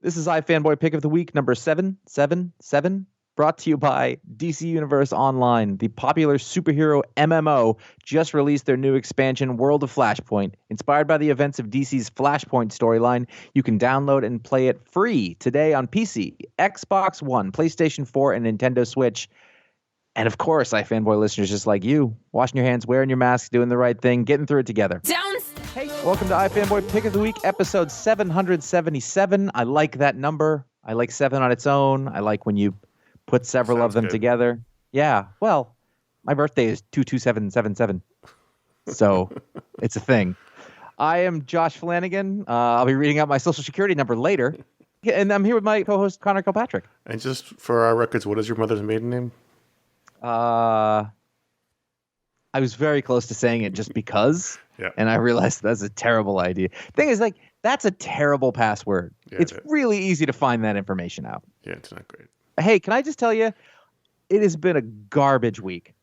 This is iFanboy Pick of the Week number 777, brought to you by DC Universe Online. The popular superhero MMO just released their new expansion, World of Flashpoint. Inspired by the events of DC's Flashpoint storyline, you can download and play it free today on PC, Xbox One, PlayStation 4, and Nintendo Switch. And of course, iFanboy listeners just like you, washing your hands, wearing your masks, doing the right thing, getting through it together. Hey, welcome to iFanboy Pick of the Week, episode 777. I like that number. I like 7 on its own. I like when you put several of them together. Yeah, well, my birthday is 22777. So it's a thing. I am Josh Flanagan. I'll be reading out my social security number later. And I'm here with my co-host, Connor Kilpatrick. And just for our records, what is your mother's maiden name? I was very close to saying it just because, and I realized that's a terrible idea. Thing is, like, that's a terrible password. Yeah, it's really easy to find that information out. Yeah, it's not great. Hey, can I just tell you, it has been a garbage week,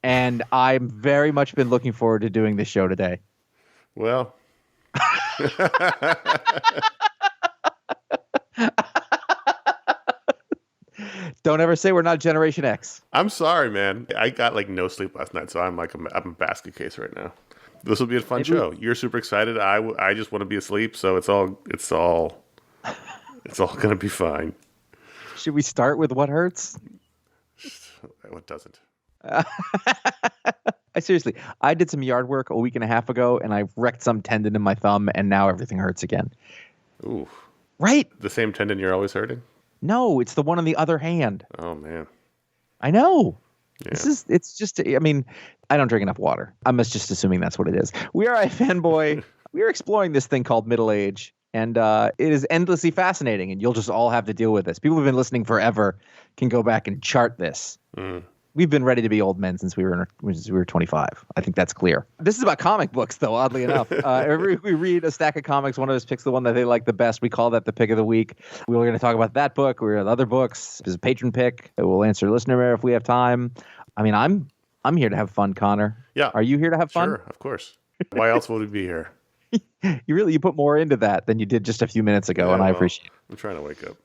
and I'm very much been looking forward to doing this show today. Well. Don't ever say we're not Generation X. I'm sorry, man. I got like no sleep last night, so I'm a basket case right now. This will be a fun show. You're super excited. I just want to be asleep, so it's all gonna be fine. Should we start with what hurts? What doesn't? Seriously, I did some yard work a week and a half ago, and I wrecked some tendon in my thumb, and now everything hurts again. Ooh. Right? The same tendon you're always hurting? No, it's the one on the other hand. Oh, man. I know. Yeah. It's just, I mean, I don't drink enough water. I'm just assuming that's what it is. We are iFanboy. We are exploring this thing called middle age, and it is endlessly fascinating, and you'll just all have to deal with this. People who've been listening forever can go back and chart this. We've been ready to be old men since we were 25. I think that's clear. This is about comic books, though, oddly enough. Every week we read a stack of comics. One of us picks the one that they like the best. We call that the pick of the week. We were going to talk about that book. We're at other books. There's a patron pick. We'll answer listener mail if we have time. I mean, I'm here to have fun, Connor. Yeah. Are you here to have fun? Sure, of course. Why else would we be here? You put more into that than you did just a few minutes ago, and I appreciate it. I'm trying to wake up.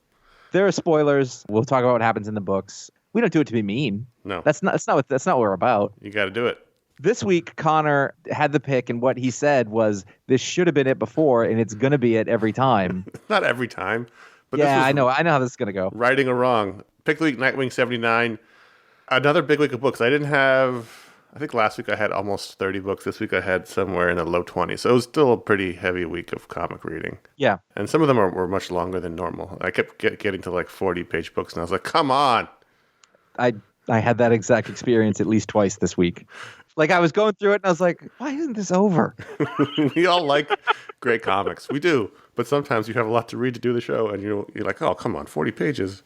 There are spoilers. We'll talk about what happens in the books. We don't do it to be mean. No. That's not what we're about. You got to do it. This week, Connor had the pick, and what he said was, this should have been it before, and it's going to be it every time. Not every time. But yeah, I know how this is going to go. Righting or wrong. Pick the week, Nightwing 79. Another big week of books. I think last week I had almost 30 books. This week I had somewhere in the low 20s. So it was still a pretty heavy week of comic reading. Yeah. And some of them were much longer than normal. I kept getting to like 40-page books, and I was like, come on. I had that exact experience at least twice this week. Like, I was going through it, and I was like, why isn't this over? We all like great comics. We do. But sometimes you have a lot to read to do the show, and you're like, oh, come on, 40 pages.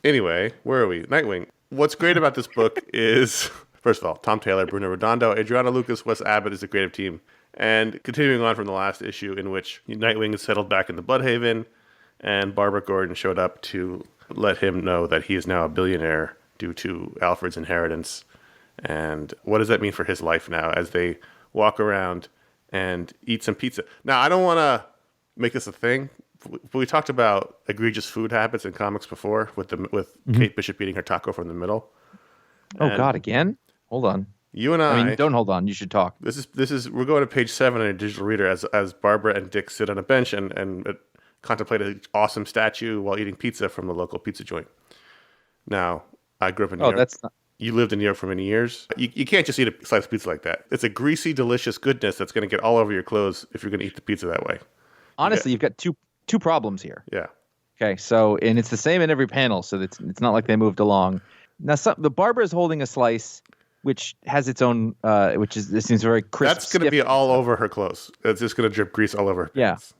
Anyway, where are we? Nightwing. What's great about this book is, first of all, Tom Taylor, Bruno Redondo, Adriana Lucas, Wes Abbott is the creative team. And continuing on from the last issue in which Nightwing is settled back in the Bloodhaven, and Barbara Gordon showed up to let him know that he is now a billionaire due to Alfred's inheritance. And what does that mean for his life now as they walk around and eat some pizza? Now, I don't want to make this a thing, but we talked about egregious food habits in comics before with Kate Bishop eating her taco from the middle. Oh, God, again? Hold on. You and I mean, don't hold on. You should talk. This is we're going to page 7 in a digital reader as Barbara and Dick sit on a bench and contemplate an awesome statue while eating pizza from the local pizza joint. Now, I grew up in New York. You lived in New York for many years. You can't just eat a slice of pizza like that. It's a greasy, delicious goodness that's going to get all over your clothes if you're going to eat the pizza that way. Honestly, you've got two problems here. Yeah. Okay, so, and it's the same in every panel, so it's not like they moved along. Now, the Barbara is holding a slice, which has its own, this seems very crisp. That's going to be all over her clothes. It's just going to drip grease all over her pants. Yeah.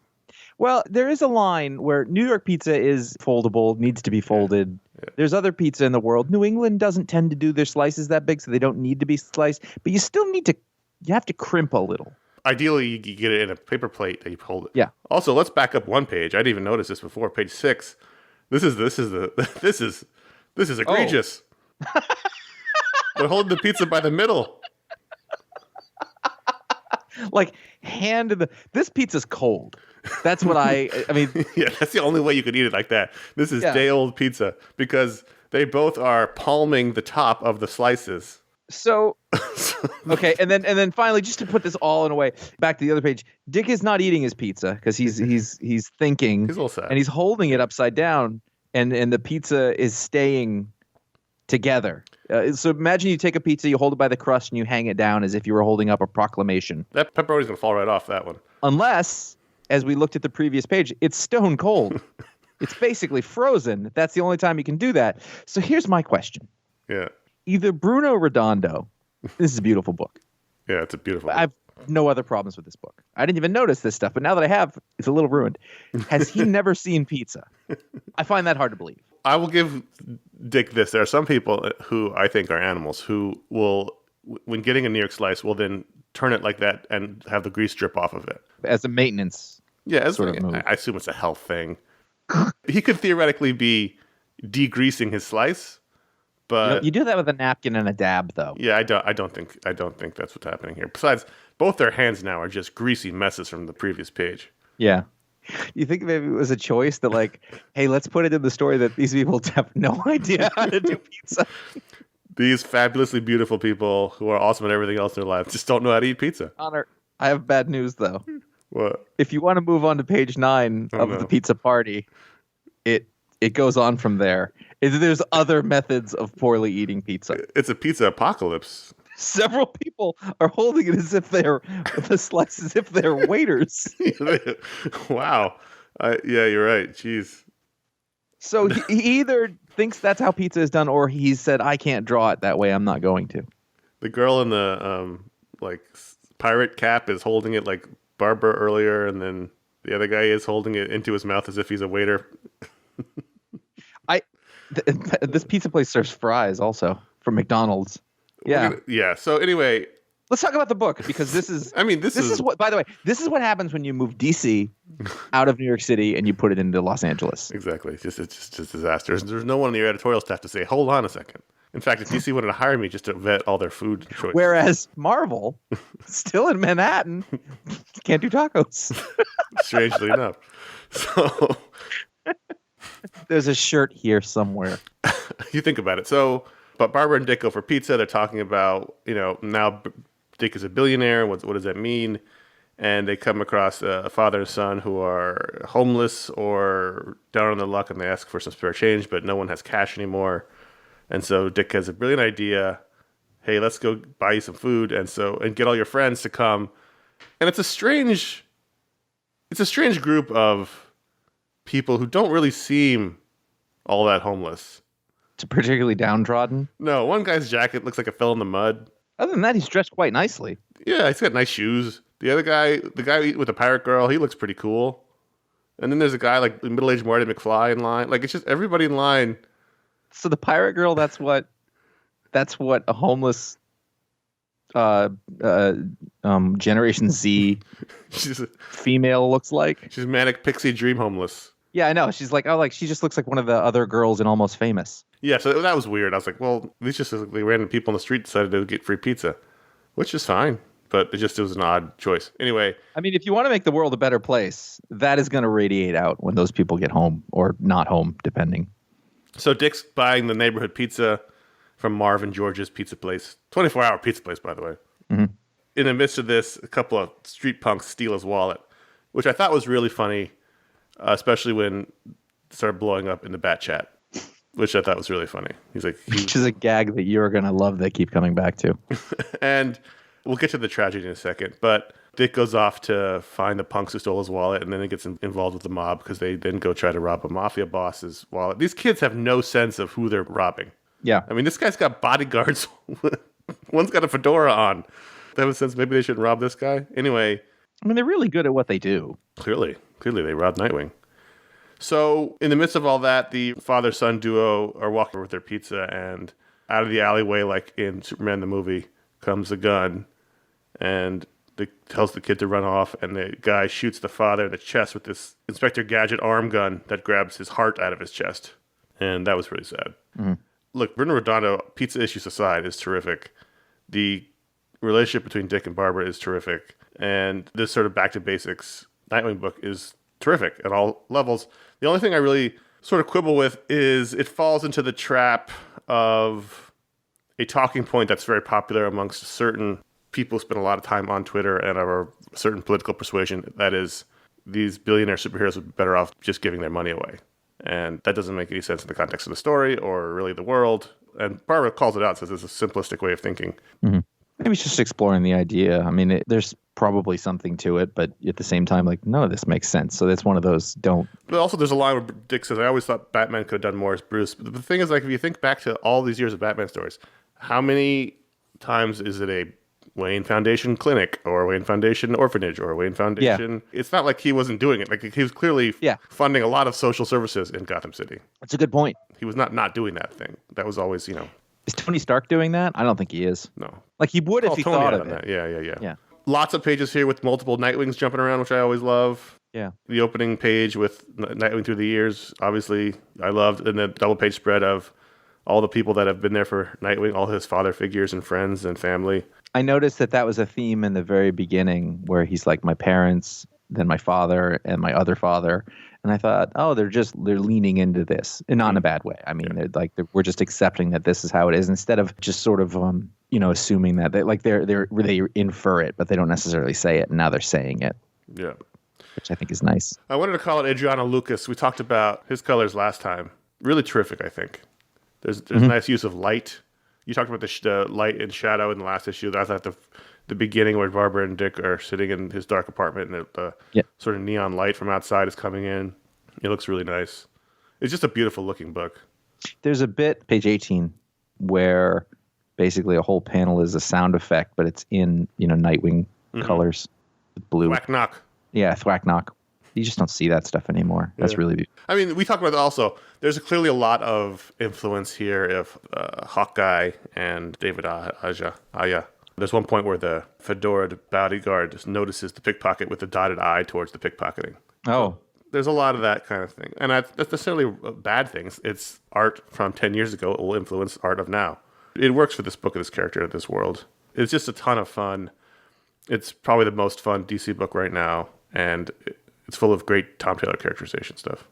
Well, there is a line where New York pizza is foldable, needs to be folded. Yeah. There's other pizza in the world. New England doesn't tend to do their slices that big, so they don't need to be sliced. But you still you have to crimp a little. Ideally, you get it in a paper plate that you hold it. Yeah. Also, let's back up one page. I didn't even notice this before. Page 6. This is egregious. Oh. They're holding the pizza by the middle. Like, this pizza's cold. That's what I mean. Yeah, that's the only way you could eat it like that. This is day old pizza because they both are palming the top of the slices. So, okay, and then finally, just to put this all in a way, back to the other page, Dick is not eating his pizza because he's thinking, He's a little sad. and he's holding it upside down, and the pizza is staying together. So imagine you take a pizza, you hold it by the crust, and you hang it down as if you were holding up a proclamation. That pepperoni's gonna fall right off that one. Unless, as we looked at the previous page, it's stone cold. It's basically frozen. That's the only time you can do that. So here's my question. Yeah. Either Bruno Redondo, this is a beautiful book. Yeah, it's a beautiful book. I have no other problems with this book. I didn't even notice this stuff, but now that I have, it's a little ruined. Has he never seen pizza? I find that hard to believe. I will give Dick this. There are some people who I think are animals who will, when getting a New York slice, will then turn it like that and have the grease drip off of it. As a maintenance sort of move. I assume it's a health thing. He could theoretically be degreasing his slice. But you do that with a napkin and a dab, though. Yeah, I don't think that's what's happening here. Besides, both their hands now are just greasy messes from the previous page. Yeah. You think maybe it was a choice that, like, hey, let's put it in the story that these people have no idea how to do pizza. These fabulously beautiful people who are awesome at everything else in their lives just don't know how to eat pizza. Connor, I have bad news, though. What? If you want to move on to page 9 of the pizza party, it goes on from there. There's other methods of poorly eating pizza. It's a pizza apocalypse. Several people are holding it as if they're the slice as if they're waiters. Wow. Yeah, you're right. Jeez. So he either thinks that's how pizza is done, or he said, "I can't draw it that way. I'm not going to." The girl in the pirate cap is holding it like Barbara earlier, and then the other guy is holding it into his mouth as if he's a waiter. This pizza place serves fries also from McDonald's. Yeah. Yeah. So anyway, let's talk about the book, because this is. I mean, this is what. By the way, this is what happens when you move DC out of New York City and you put it into Los Angeles. Exactly. It's just disaster. There's no one on your editorial staff to say, "Hold on a second." In fact, if DC wanted to hire me just to vet all their food choices. Whereas Marvel, still in Manhattan, can't do tacos. Strangely enough. So. There's a shirt here somewhere. You think about it. So, but Barbara and Dick go for pizza. They're talking about, now Dick is a billionaire. What does that mean? And they come across a father and son who are homeless or down on their luck, and they ask for some spare change, but no one has cash anymore. And so Dick has a brilliant idea. Hey, let's go buy you some food, and get all your friends to come. And it's a strange group of people who don't really seem all that homeless. It's particularly downtrodden. No, one guy's jacket looks like it fell in the mud. Other than that, he's dressed quite nicely. Yeah, he's got nice shoes. The other guy, the guy with the pirate girl, he looks pretty cool. And then there's a guy like middle-aged Marty McFly in line. Like, it's just everybody in line. So the pirate girl, that's what a homeless Generation Z female looks like. She's manic pixie dream homeless. Yeah, I know. She's like, she just looks like one of the other girls in Almost Famous. Yeah, so that was weird. I was like, well, these just like random people on the street decided to get free pizza, which is fine, but it was an odd choice. Anyway. I mean, if you want to make the world a better place, that is going to radiate out when those people get home or not home, depending. So Dick's buying the neighborhood pizza from Marv and George's pizza place. 24-hour pizza place, by the way. Mm-hmm. In the midst of this, a couple of street punks steal his wallet, which I thought was really funny, especially when it started blowing up in the Bat Chat, which I thought was really funny. Which is a gag that you're going to love that keep coming back to. And we'll get to the tragedy in a second, but Dick goes off to find the punks who stole his wallet, and then he gets involved with the mob because they then go try to rob a mafia boss's wallet. These kids have no sense of who they're robbing. Yeah. I mean, this guy's got bodyguards. One's got a fedora on. They have a sense maybe they shouldn't rob this guy. Anyway. I mean, they're really good at what they do. Clearly, they robbed Nightwing. So in the midst of all that, the father-son duo are walking with their pizza, and out of the alleyway, like in Superman the movie, comes a gun, and tells the kid to run off, and the guy shoots the father in the chest with this Inspector Gadget arm gun that grabs his heart out of his chest. And that was really sad. Mm-hmm. Look, Bruno Redondo, pizza issues aside, is terrific. The relationship between Dick and Barbara is terrific. And this sort of back to basics Nightwing book is terrific at all levels. The only thing I really sort of quibble with is it falls into the trap of a talking point that's very popular amongst certain people who spend a lot of time on Twitter and are a certain political persuasion. That is, these billionaire superheroes would be better off just giving their money away. And that doesn't make any sense in the context of the story or really the world. And Barbara calls it out, says it's a simplistic way of thinking. Mm-hmm. Maybe it's just exploring the idea. I mean, there's probably something to it, but at the same time, like, none of this makes sense. So that's one of those don't. But also there's a line where Dick says, I always thought Batman could have done more as Bruce. But the thing is, like, if you think back to all these years of Batman stories, how many times is it a Wayne Foundation clinic or Wayne Foundation orphanage or Wayne Foundation? Yeah. It's not like he wasn't doing it. Like, he was clearly funding a lot of social services in Gotham City. That's a good point. He was not doing that thing. That was always, Is Tony Stark doing that? I don't think he is. No. Like, he would if he thought of it. Yeah. Lots of pages here with multiple Nightwings jumping around, which I always love. Yeah. The opening page with Nightwing through the years, obviously, I loved. And the double page spread of all the people that have been there for Nightwing, all his father figures and friends and family. I noticed that was a theme in the very beginning where he's like, my parents, then my father, and my other father. And I thought, they're leaning into this, and not in a bad way. I mean, we're just accepting that this is how it is, instead of just sort of, assuming that they infer it, but they don't necessarily say it. And now they're saying it. Yeah. Which I think is nice. I wanted to call it Adriano Lucas. We talked about his colors last time. Really terrific, I think. There's nice use of light. You talked about the light and shadow in the last issue. That's at the beginning where Barbara and Dick are sitting in his dark apartment, and the sort of neon light from outside is coming in. It looks really nice. It's just a beautiful looking book. There's a bit, page 18, where basically a whole panel is a sound effect, but it's in Nightwing colors, with blue. Thwack knock. Yeah, thwack knock. You just don't see that stuff anymore. That's really beautiful. I mean, we talked about also, there's clearly a lot of influence here of Hawkeye and David Aya. There's one point where the fedoraed bodyguard just notices the pickpocket with the dotted I towards the pickpocketing. Oh. There's a lot of that kind of thing. And that's necessarily bad things. It's art from 10 years ago. It will influence art of now. It works for this book and this character and this world. It's just a ton of fun. It's probably the most fun DC book right now. And it's full of great Tom Taylor characterization stuff.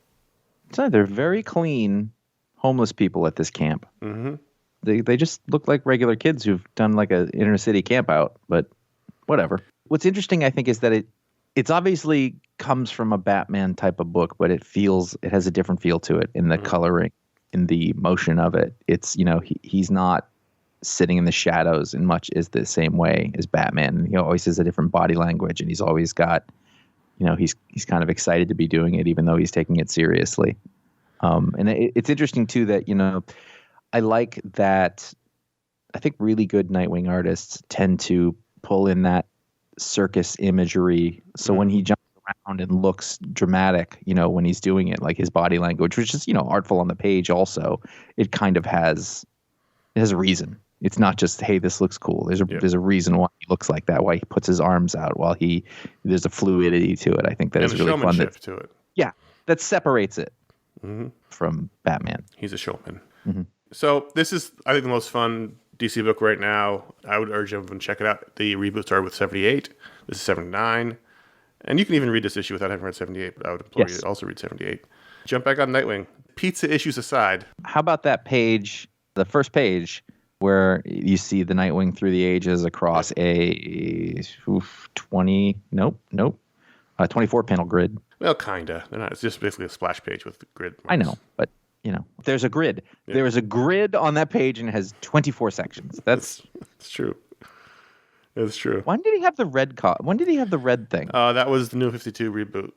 So they're very clean homeless people at this camp. Mm-hmm. They just look like regular kids who've done like an inner city camp out, but whatever. What's interesting, I think, is that it's obviously comes from a Batman type of book, but it has a different feel to it in the coloring, in the motion of it. It's, he's not sitting in the shadows in much is the same way as Batman. He always has a different body language, and he's always got, he's kind of excited to be doing it, even though he's taking it seriously. And it's interesting too that, I like that. I think really good Nightwing artists tend to pull in that circus imagery. So when he jumps around and looks dramatic, when he's doing it, like his body language, which is, artful on the page also, it kind of has a reason. It's not just, hey, this looks cool. There's a reason why he looks like that, why he puts his arms out, while there's a fluidity to it. I think that is really fun. To it. Yeah, that separates it from Batman. He's a showman. Mm-hmm. So this is, I think, the most fun DC book right now. I would urge everyone to check it out. The reboot started with 78. This is 79. And you can even read this issue without having read 78, but I would implore you to also read 78. Jump back on Nightwing. Pizza issues aside. How about that page, the first page, where you see the Nightwing through the ages across a 24 panel grid? Well, kinda. They're not. It's just basically a splash page with the grid marks. I know, but there's a grid. Yeah. There is a grid on that page, and it has 24 sections. That's true. It's true. When did he have the red thing? That was the New 52 reboot.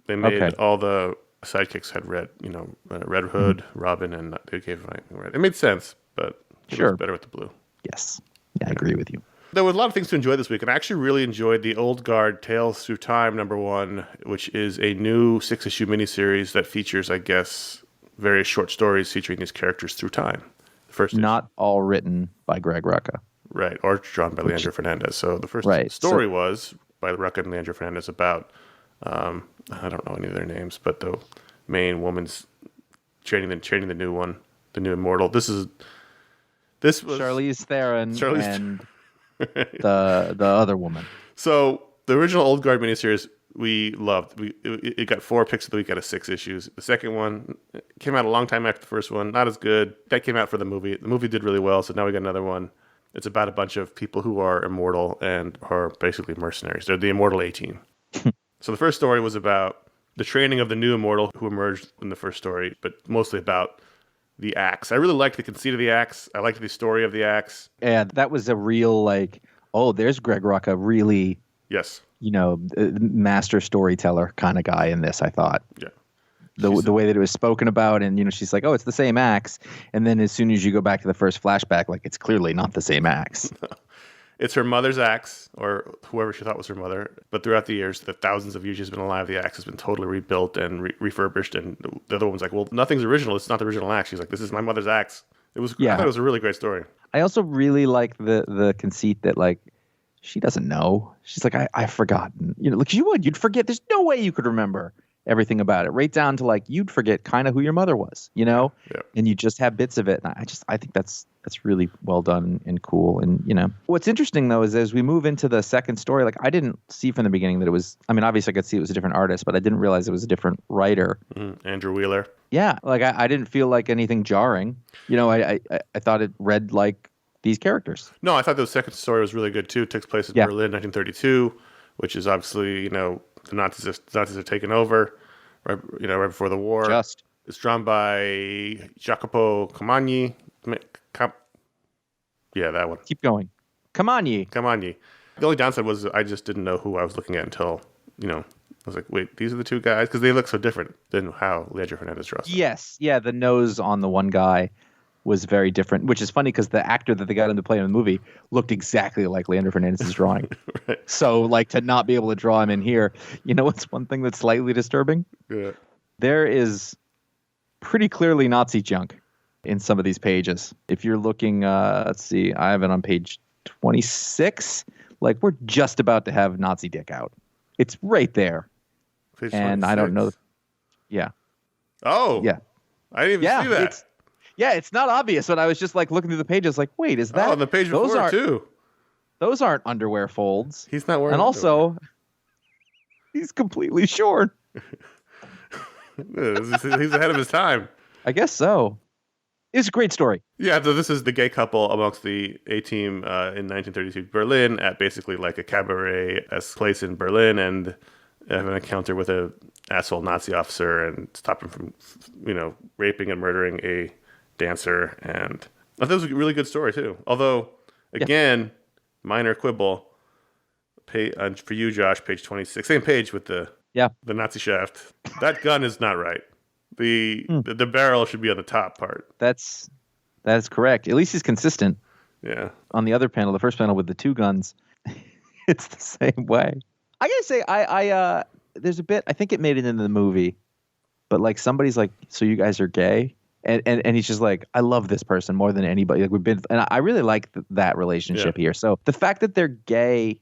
They made all the sidekicks had red. Red Hood, Robin, and they gave Nightwing red. It made sense, but it was better with the blue. Yes, I agree with you. There were a lot of things to enjoy this week, and I actually really enjoyed the Old Guard Tales Through Time #1, which is a new 6-issue miniseries that features, I guess, various short stories featuring these characters through time. The first not all written by Greg Rucka. Right, or drawn by Leandro Fernandez. So the first story was by Rucka and Leandro Fernandez about, I don't know any of their names, but the main woman's training the new one, the new immortal. This was Charlize Theron and the other woman. So the original Old Guard miniseries we loved. It got 4 picks of the week out of 6 issues. The second one came out a long time after the first one. Not as good. That came out for the movie. The movie did really well, so now we got another one. It's about a bunch of people who are immortal and are basically mercenaries. They're the Immortal A-Team. So the first story was about the training of the new immortal who emerged in the first story, but mostly about the axe. I really liked the conceit of the axe. I liked the story of the axe. Yeah, that was a real there's Greg Rucka, really, Yes. Master storyteller kind of guy in this, I thought. Yeah. The way that it was spoken about, and she's like, oh, it's the same axe, and then as soon as you go back to the first flashback, it's clearly not the same axe. It's her mother's axe, or whoever she thought was her mother. But throughout the years, the thousands of years she's been alive, the axe has been totally rebuilt and refurbished. And the other one's like, well, nothing's original. It's not the original axe. She's like, this is my mother's axe. I thought it was a really great story. I also really like the conceit that she doesn't know. She's like, I've forgotten. You'd forget. There's no way you could remember everything about it, right down to you'd forget kind of who your mother was, Yeah. and you just have bits of it. And I think that's really well done and cool. And what's interesting though is as we move into the second story, I didn't see from the beginning that it was. I mean, obviously I could see it was a different artist, but I didn't realize it was a different writer. Andrew Wheeler. Yeah, I didn't feel like anything jarring. I thought it read like these characters. No, I thought the second story was really good too. It takes place in Berlin, 1932, which is obviously the Nazis have taken over, right before the war. It's drawn by Jacopo Camagni. Yeah, that one. Keep going. Camagni. The only downside was I just didn't know who I was looking at until I was like, wait, these are the two guys? Because they look so different than how Leandro Fernandez draws them. Yes, yeah, the nose on the one guy was very different, which is funny because the actor that they got him to play in the movie looked exactly like Leandro Fernandez's drawing. Right. So, to not be able to draw him in here, what's one thing that's slightly disturbing? Yeah. There is pretty clearly Nazi junk in some of these pages. If you're looking, let's see, I have it on page 26. We're just about to have Nazi dick out. It's right there. Page 26. And I don't know. Yeah. Oh. Yeah. I didn't even see that. It's not obvious, but I was just looking through the pages wait, is that? Oh, on the page before too. Those aren't underwear folds. He's not wearing And also, he's completely short. He's ahead of his time. I guess so. It's a great story. Yeah, so this is the gay couple amongst the A-Team in 1932 Berlin at basically a cabaret-esque place in Berlin, and have an encounter with a asshole Nazi officer and stop him from, raping and murdering a dancer. And I thought it was a really good story too. Although, again, minor quibble. For you, Josh, page 26, same page with the Nazi shaft. That gun is not right. The barrel should be on the top part. That's correct. At least he's consistent. Yeah. On the other panel, the first panel with the two guns, it's the same way. I gotta say, I there's a bit. I think it made it into the movie, but somebody's like, "So you guys are gay?" And he's just like, "I love this person more than anybody." We've been, and I really like that relationship here. So the fact that they're gay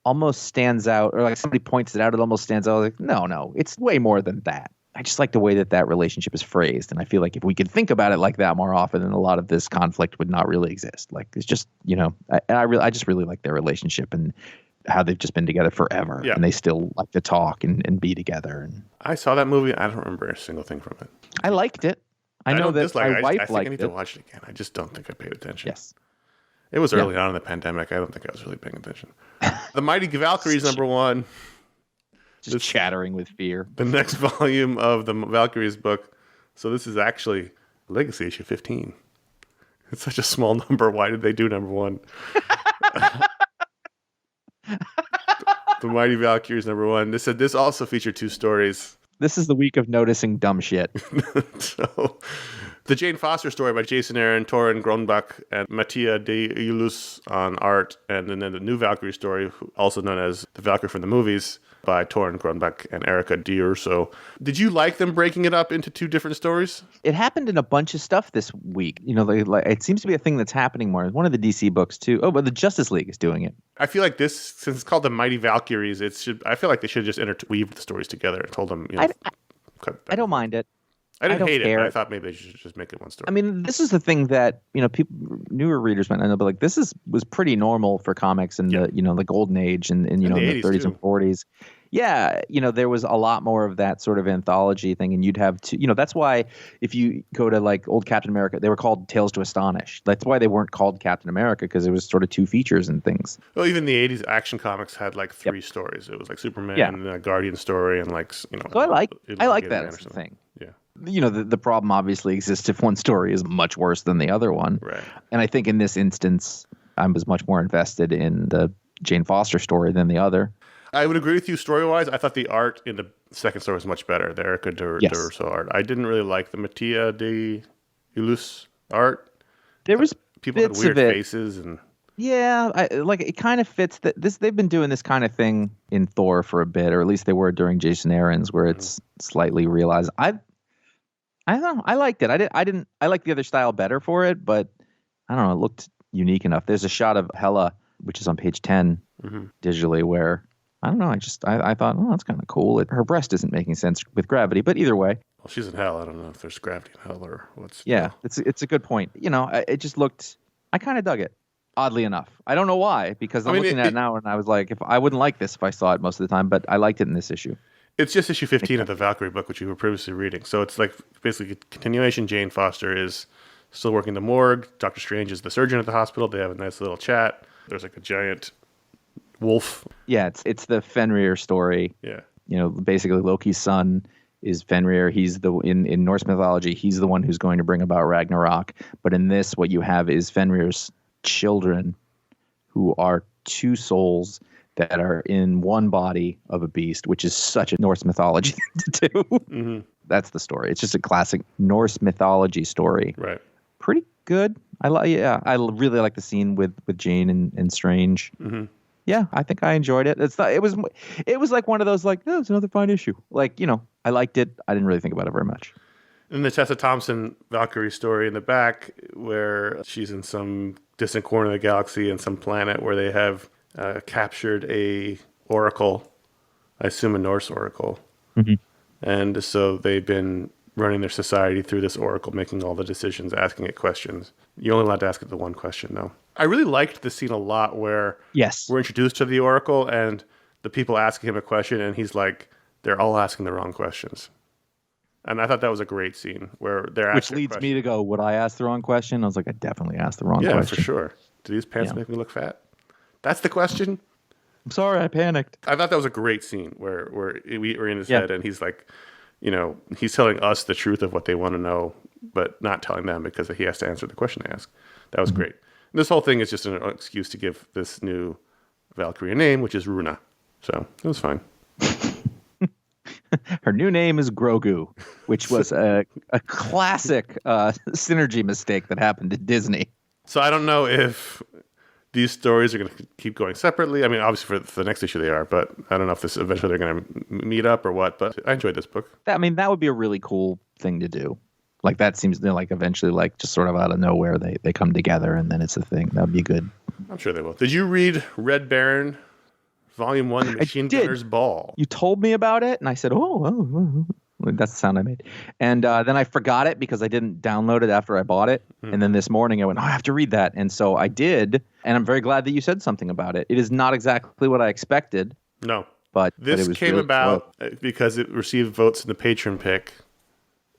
almost stands out, or somebody points it out, it almost stands out. No, it's way more than that. I just like the way that relationship is phrased, and I feel like if we could think about it like that more often, then a lot of this conflict would not really exist. It's just I just really like their relationship and how they've just been together forever, and they still like to talk and be together. And I saw that movie. I don't remember a single thing from it. I liked it. I know that my wife liked it. I think I need to watch it again. I just don't think I paid attention. Yes. It was early on in the pandemic. I don't think I was really paying attention. The Mighty Valkyries #1. Just chattering with fear. The next volume of the Valkyries book. So this is actually Legacy issue 15. It's such a small number. Why did they do #1? The Mighty Valkyries #1. They said this also featured 2 stories. This is the week of noticing dumb shit. So, the Jane Foster story by Jason Aaron, Torren Grönbach, and Mattia de Iulus on art, and then the new Valkyrie story, also known as The Valkyrie from the Movies, by Torren Grönbach and Erica D'Urso. Did you like them breaking it up into 2 different stories? It happened in a bunch of stuff this week. It seems to be a thing that's happening more. One of the DC books too. Oh, but the Justice League is doing it. I feel like this, since it's called the Mighty Valkyries, I feel like they should have just interweaved the stories together and told them. I don't mind it. I didn't hate care. it, but I thought maybe they should just make it one story. I mean, this is the thing that people, newer readers might not know, but this was pretty normal for comics in the the golden age and in the 80s 30s too. and 40s. Yeah, there was a lot more of that sort of anthology thing, and you'd have to, that's why if you go to like old Captain America, they were called Tales to Astonish. That's why they weren't called Captain America, because it was sort of two features and things. Well, even the 80s Action Comics had like three stories. It was like Superman, and a Guardian story, and like, So I like that as a thing. Yeah. The problem obviously exists if one story is much worse than the other one. Right. And I think in this instance, I was much more invested in the Jane Foster story than the other. I would agree with you story-wise. I thought the art in the second story was much better. The Erica D'Urso art. I didn't really like the Mattia de Ulus art. There was people had weird faces and. Yeah, it kind of fits that they've been doing this kind of thing in Thor for a bit, or at least they were during Jason Aaron's, where it's slightly realized. I don't know. I liked it. I liked the other style better for it, but I don't know. It looked unique enough. There's a shot of Hela, which is on page 10 digitally, where I don't know. I thought, oh, that's kind of cool. Her breast isn't making sense with gravity, but either way. Well, she's in hell. I don't know if there's gravity in hell or what's. Yeah, it's a good point. It just looked. I kind of dug it. Oddly enough, I don't know why, because I'm looking at it now and I was like, if I wouldn't like this if I saw it most of the time, but I liked it in this issue. It's just issue 15 of the Valkyrie book, which you were previously reading. So it's like basically a continuation. Jane Foster is still working the morgue. Dr. Strange is the surgeon at the hospital. They have a nice little chat. There's like a giant wolf. Yeah, it's the Fenrir story. Yeah. Basically Loki's son is Fenrir. He's in Norse mythology, he's the one who's going to bring about Ragnarok. But in this, what you have is Fenrir's children, who are two souls that are in one body of a beast, which is such a Norse mythology thing to do. Mm-hmm. That's the story. It's just a classic Norse mythology story. Right. Pretty good. I really like the scene with Jane and Strange. Mm-hmm. Yeah, I think I enjoyed it. It was like one of those like, oh, it's another fine issue. Like, I liked it. I didn't really think about it very much. And the Tessa Thompson Valkyrie story in the back, where she's in some distant corner of the galaxy in some planet where they have captured a oracle, I assume a Norse oracle. Mm-hmm. And so they've been running their society through this oracle, making all the decisions, asking it questions. You're only allowed to ask it the one question, though. I really liked the scene a lot where we're introduced to the oracle and the people asking him a question, and he's like, they're all asking the wrong questions. And I thought that was a great scene where they're asking. Which leads me to go, would I ask the wrong question? I was like, I definitely asked the wrong question. Yeah, for sure. Do these pants make me look fat? That's the question. I'm sorry, I panicked. I thought that was a great scene where we were in his head and he's like, he's telling us the truth of what they want to know, but not telling them because he has to answer the question they ask. That was great. This whole thing is just an excuse to give this new Valkyrie a name, which is Runa. So it was fine. Her new name is Grogu, which was a classic synergy mistake that happened at Disney. So I don't know if these stories are going to keep going separately. I mean, obviously for the next issue they are, but I don't know if this eventually they're going to meet up or what. But I enjoyed this book. That would be a really cool thing to do. Like that seems like eventually, like just sort of out of nowhere, they come together and then it's a thing. That would be good. I'm sure they will. Did you read Red Baron? Volume 1, The Machine Gunner's Ball. You told me about it, and I said, oh. That's the sound I made. And then I forgot it because I didn't download it after I bought it. And then this morning I went, I have to read that. And so I did, and I'm very glad that you said something about it. It is not exactly what I expected. No. But this it was came about because it received votes in the Patron Pick,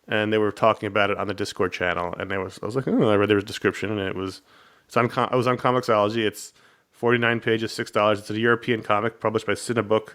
and they were talking about it on the Discord channel. And I was like, I read their description, and it was on Comixology. It's 49 pages, $6. It's a European comic published by Cinebook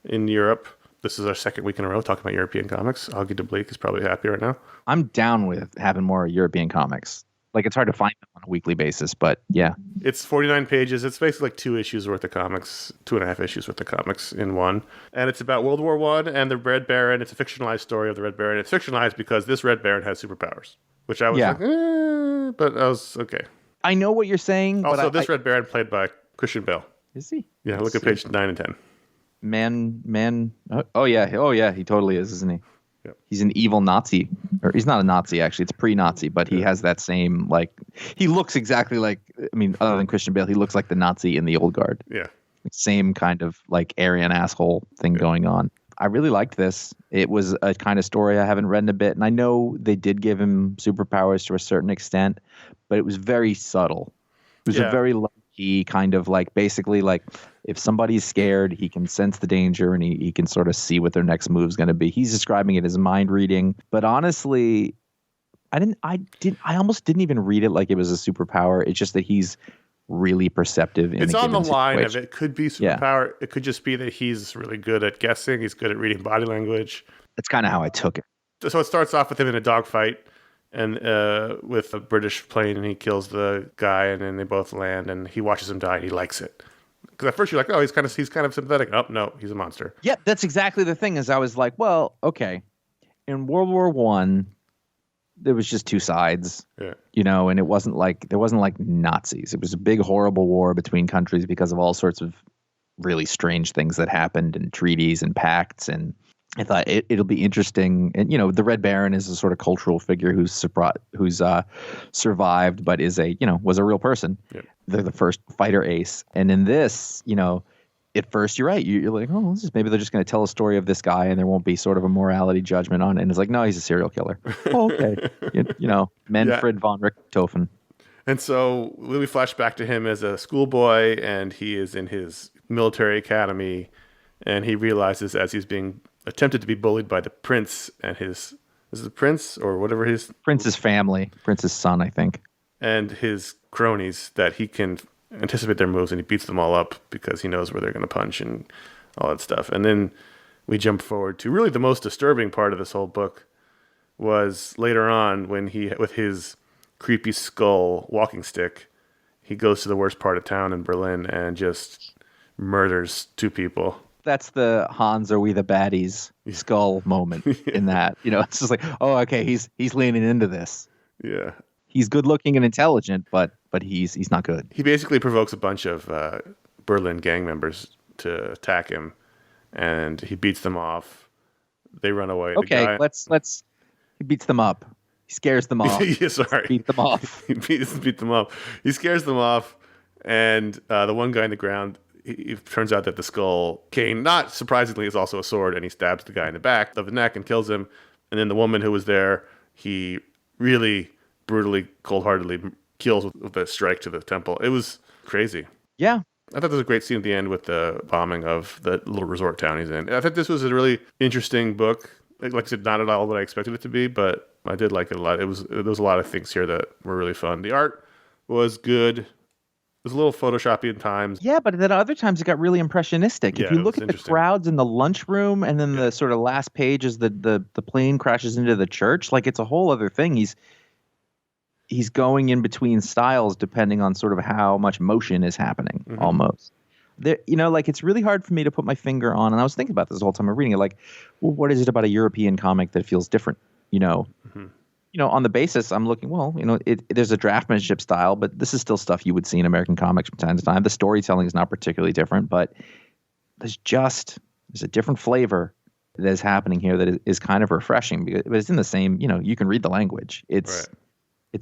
in Europe. This is our second week in a row talking about European comics. Augie DeBleek is probably happy right now. I'm down with having more European comics. Like, it's hard to find them on a weekly basis, but yeah. It's 49 pages. It's basically like 2 issues worth of comics, 2.5 issues worth of comics in one. And it's about World War I and the Red Baron. It's a fictionalized story of the Red Baron. It's fictionalized because this Red Baron has superpowers, which I was like, but I was okay. I know what you're saying. Also, this Red Baron played by Christian Bale. Is he? Yeah, look at page 9 and 10. Man. Oh yeah, he totally is, isn't he? Yep. He's an evil Nazi. Or he's not a Nazi, actually. It's pre-Nazi, but he has that same, like, he looks exactly like, other than Christian Bale, he looks like the Nazi in the Old Guard. Yeah. Same kind of, like, Aryan asshole thing going on. I really liked this. It was a kind of story I haven't read in a bit, and I know they did give him superpowers to a certain extent, but it was very subtle. It was a very He kind of like basically like if somebody's scared, he can sense the danger and he can sort of see what their next move is going to be. He's describing it as mind reading, but honestly, I almost didn't even read it like it was a superpower. It's just that he's really perceptive. It's on the line of it could be superpower. It could just be that he's really good at guessing. He's good at reading body language. That's kind of how I took it. So it starts off with him in a dogfight and with a British plane, and he kills the guy, and then they both land, and he watches him die, and he likes it. Because at first you're like, oh, he's kind of sympathetic. Oh no, he's a monster. Yep, that's exactly the thing. Is I was like, well, okay, in World War I, there was just two sides, you know, and there wasn't like Nazis. It was a big, horrible war between countries because of all sorts of really strange things that happened and treaties and pacts. And I thought it'll be interesting. And, you know, the Red Baron is a sort of cultural figure who's survived, but was a real person. Yep. They're the first fighter ace. And in this, you know, at first you're right. You're like, oh, maybe they're just going to tell a story of this guy and there won't be sort of a morality judgment on it. And it's like, no, he's a serial killer. Oh, okay. you know, Manfred von Richthofen. And so we flash back to him as a schoolboy, and he is in his military academy, and he realizes as he's being attempted to be bullied by the prince and is it the prince or whatever his... Prince's family, Prince's son, I think. And his cronies, that he can anticipate their moves, and he beats them all up because he knows where they're going to punch and all that stuff. And then we jump forward to really the most disturbing part of this whole book was later on when he, with his creepy skull walking stick, he goes to the worst part of town in Berlin and just murders two people. That's the Hans are we the baddies skull moment in that. You know, it's just like, oh, okay, he's leaning into this. Yeah. He's good looking and intelligent, but he's not good. He basically provokes a bunch of Berlin gang members to attack him, and he beats them off. They run away. Okay, let's. He beats them up. He scares them off. Yeah, sorry. Beat them off. He beat them up. He scares them off, and the one guy in the ground. It turns out that the skull cane, not surprisingly, is also a sword, and he stabs the guy in the back of the neck and kills him. And then the woman who was there, he really brutally, cold-heartedly kills with a strike to the temple. It was crazy. Yeah. I thought there was a great scene at the end with the bombing of the little resort town he's in. And I think this was a really interesting book. Like I said, not at all what I expected it to be, but I did like it a lot. There was a lot of things here that were really fun. The art was good. It was a little Photoshoppy at times. Yeah, but then other times it got really impressionistic. Yeah, if you look at the crowds in the lunchroom and then the sort of last page is the plane crashes into the church, like it's a whole other thing. He's going in between styles depending on sort of how much motion is happening, almost. There, you know, like it's really hard for me to put my finger on, and I was thinking about this the whole time I'm reading it, like, well, what is it about a European comic that feels different, you know? You know, on the basis, I'm looking, well, you know, there's a draftsmanship style, but this is still stuff you would see in American comics from time to time. The storytelling is not particularly different, but there's a different flavor that is happening here that is kind of refreshing. But it's in the same, you know, you can read the language. It's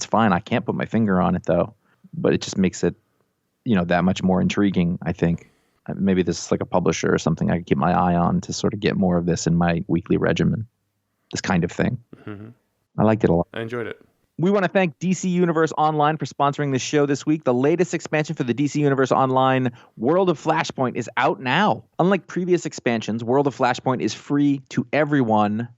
fine. I can't put my finger on it, though, but it just makes it, you know, that much more intriguing, I think. Maybe this is like a publisher or something I could keep my eye on to sort of get more of this in my weekly regimen, this kind of thing. I liked it a lot. I enjoyed it. We want to thank DC Universe Online for sponsoring this show this week. The latest expansion for the DC Universe Online, World of Flashpoint, is out now. Unlike previous expansions, World of Flashpoint is free to everyone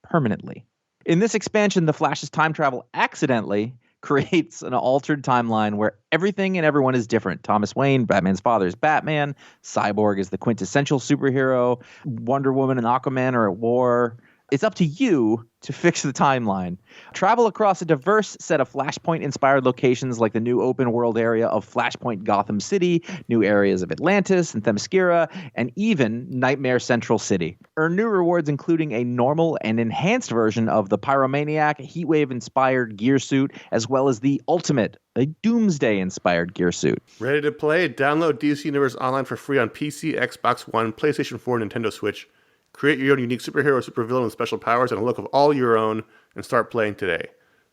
permanently. In this expansion, the Flash's time travel accidentally creates an altered timeline where everything and everyone is different. Thomas Wayne, Batman's father, is Batman. Cyborg is the quintessential superhero. Wonder Woman and Aquaman are at war. It's up to you to fix the timeline. Travel across a diverse set of Flashpoint-inspired locations like the new open-world area of Flashpoint Gotham City, new areas of Atlantis and Themyscira, and even Nightmare Central City. Earn new rewards including a normal and enhanced version of the Pyromaniac Heatwave-inspired gear suit, as well as the Ultimate, a Doomsday-inspired gear suit. Ready to play? Download DC Universe Online for free on PC, Xbox One, PlayStation 4, Nintendo Switch. Create your own unique superhero or supervillain with special powers and a look of all your own and start playing today.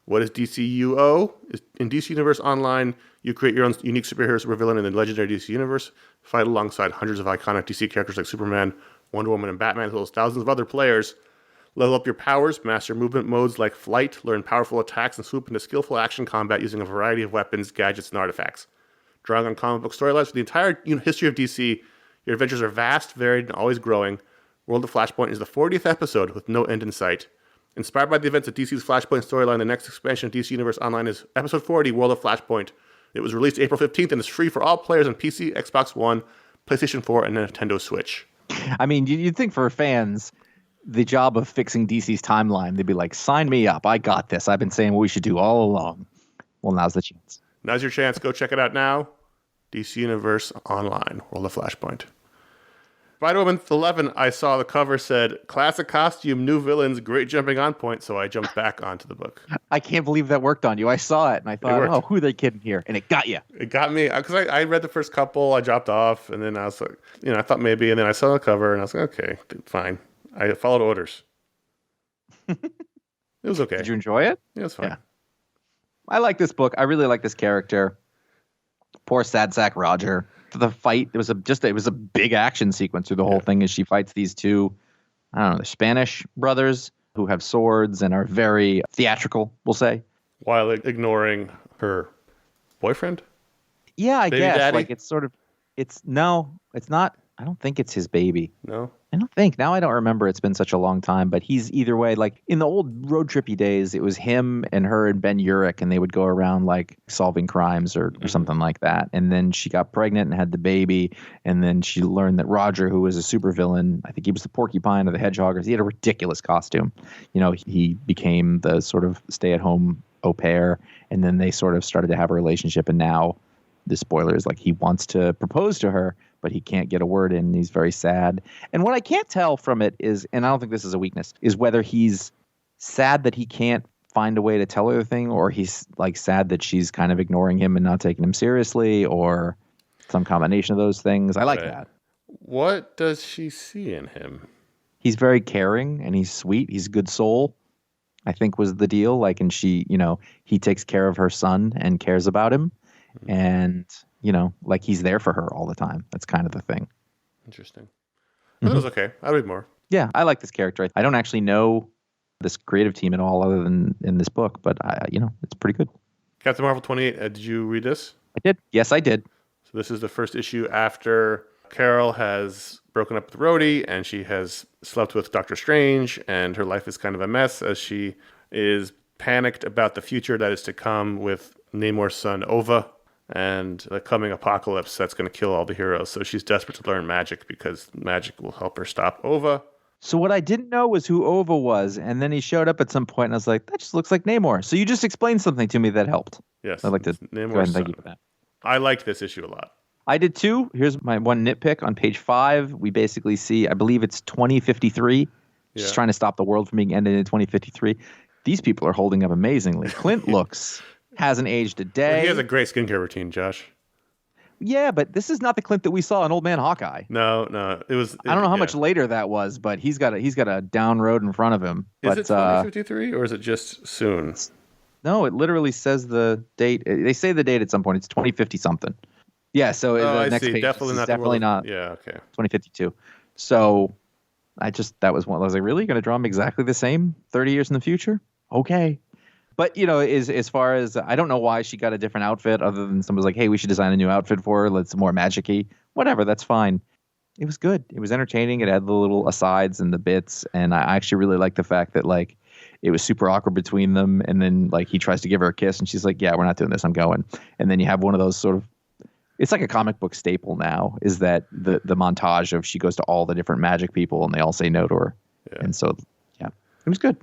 What is DCUO? In DC Universe Online, you create your own unique superhero or supervillain in the legendary DC Universe, fight alongside hundreds of iconic DC characters like Superman, Wonder Woman, and Batman, as well as thousands of other players. Level up your powers, master movement modes like flight, learn powerful attacks, and swoop into skillful action combat using a variety of weapons, gadgets, and artifacts. drawing on comic book storylines for the entire history of DC. Your adventures are vast, varied, and always growing. World of Flashpoint is the 40th episode with no end in sight. Inspired by the events of DC's Flashpoint storyline, the next expansion of DC Universe Online is Episode 40, World of Flashpoint. It was released April 15th and is free for all players on PC, Xbox One, PlayStation 4, and Nintendo Switch. I mean, you'd think for fans, the job of fixing DC's timeline, they'd be like, sign me up. I got this. I've been saying what we should do all along. Well, now's the chance. Now's your chance. Go check it out now. DC Universe Online, World of Flashpoint. Spider-Woman 11, I saw the cover said, classic costume, new villains, great jumping on point, so I jumped back onto the book. I can't believe that worked on you. I saw it, and I thought, oh, who are they kidding here? And it got you. It got me, because I read the first couple, I dropped off, and then I was like, I thought maybe, and then I saw the cover, and I was like, okay, fine. I followed orders. It was okay. Did you enjoy it? Yeah, it was fine. Yeah. I like this book. I really like this character. Poor sad sack Roger. The fight, it was a big action sequence through the whole thing as she fights these two, I don't know, the Spanish brothers who have swords and are very theatrical, we'll say. While ignoring her boyfriend? Yeah, I Baby guess. daddy? Like it's not. I don't think it's his baby. No? I don't think. Now I don't remember. It's been such a long time, but he's either way. Like in the old road trippy days, it was him and her and Ben Urich, and they would go around like solving crimes or something like that. And then she got pregnant and had the baby, and then she learned that Roger, who was a supervillain, I think he was the Porcupine or the Hedgehog, or he had a ridiculous costume. He became the sort of stay-at-home au pair, and then they sort of started to have a relationship, and now the spoiler is like he wants to propose to her, but he can't get a word in. He's very sad. And what I can't tell from it is, and I don't think this is a weakness, is whether he's sad that he can't find a way to tell her the thing, or he's like sad that she's kind of ignoring him and not taking him seriously, or some combination of those things. I like that. What does she see in him? He's very caring and he's sweet. He's a good soul, I think was the deal. Like, and she, he takes care of her son and cares about him. And, like he's there for her all the time. That's kind of the thing. Interesting. That was okay. I'll read more. Yeah, I like this character. I don't actually know this creative team at all other than in this book, but, it's pretty good. Captain Marvel 28, did you read this? I did. Yes, I did. So this is the first issue after Carol has broken up with Rhodey and she has slept with Doctor Strange, and her life is kind of a mess as she is panicked about the future that is to come with Namor's son, Ova, and the coming apocalypse that's going to kill all the heroes. So she's desperate to learn magic because magic will help her stop Ova. So what I didn't know was who Ova was, and then he showed up at some point, and I was like, that just looks like Namor. So you just explained something to me that helped. Yes. I'd like to go ahead and thank you for that. I liked this issue a lot. I did too. Here's my one nitpick. On page 5, we basically see, I believe it's 2053. Just trying to stop the world from being ended in 2053. These people are holding up amazingly. Clint hasn't aged a day. Well, he has a great skincare routine, Josh. Yeah, but this is not the Clint that we saw in Old Man Hawkeye. No, it was. I don't know how much later that was, but he's got a down road in front of him. Is it 2053 or is it just soon? No, it literally says the date. They say the date at some point. It's 2050 something. Yeah, so the next page definitely not. Yeah, okay. 2052. So that was one. I was like, really? You're going to draw him exactly the same 30 years in the future? Okay. But, as far as, I don't know why she got a different outfit other than someone was like, hey, we should design a new outfit for her. Let's more magic-y. Whatever, that's fine. It was good. It was entertaining. It had the little asides and the bits. And I actually really like the fact that, like, it was super awkward between them. And then, like, he tries to give her a kiss and she's like, yeah, we're not doing this. I'm going. And then you have one of those sort of, it's like a comic book staple now, is that the montage of she goes to all the different magic people and they all say no to her. Yeah. And so, yeah, it was good.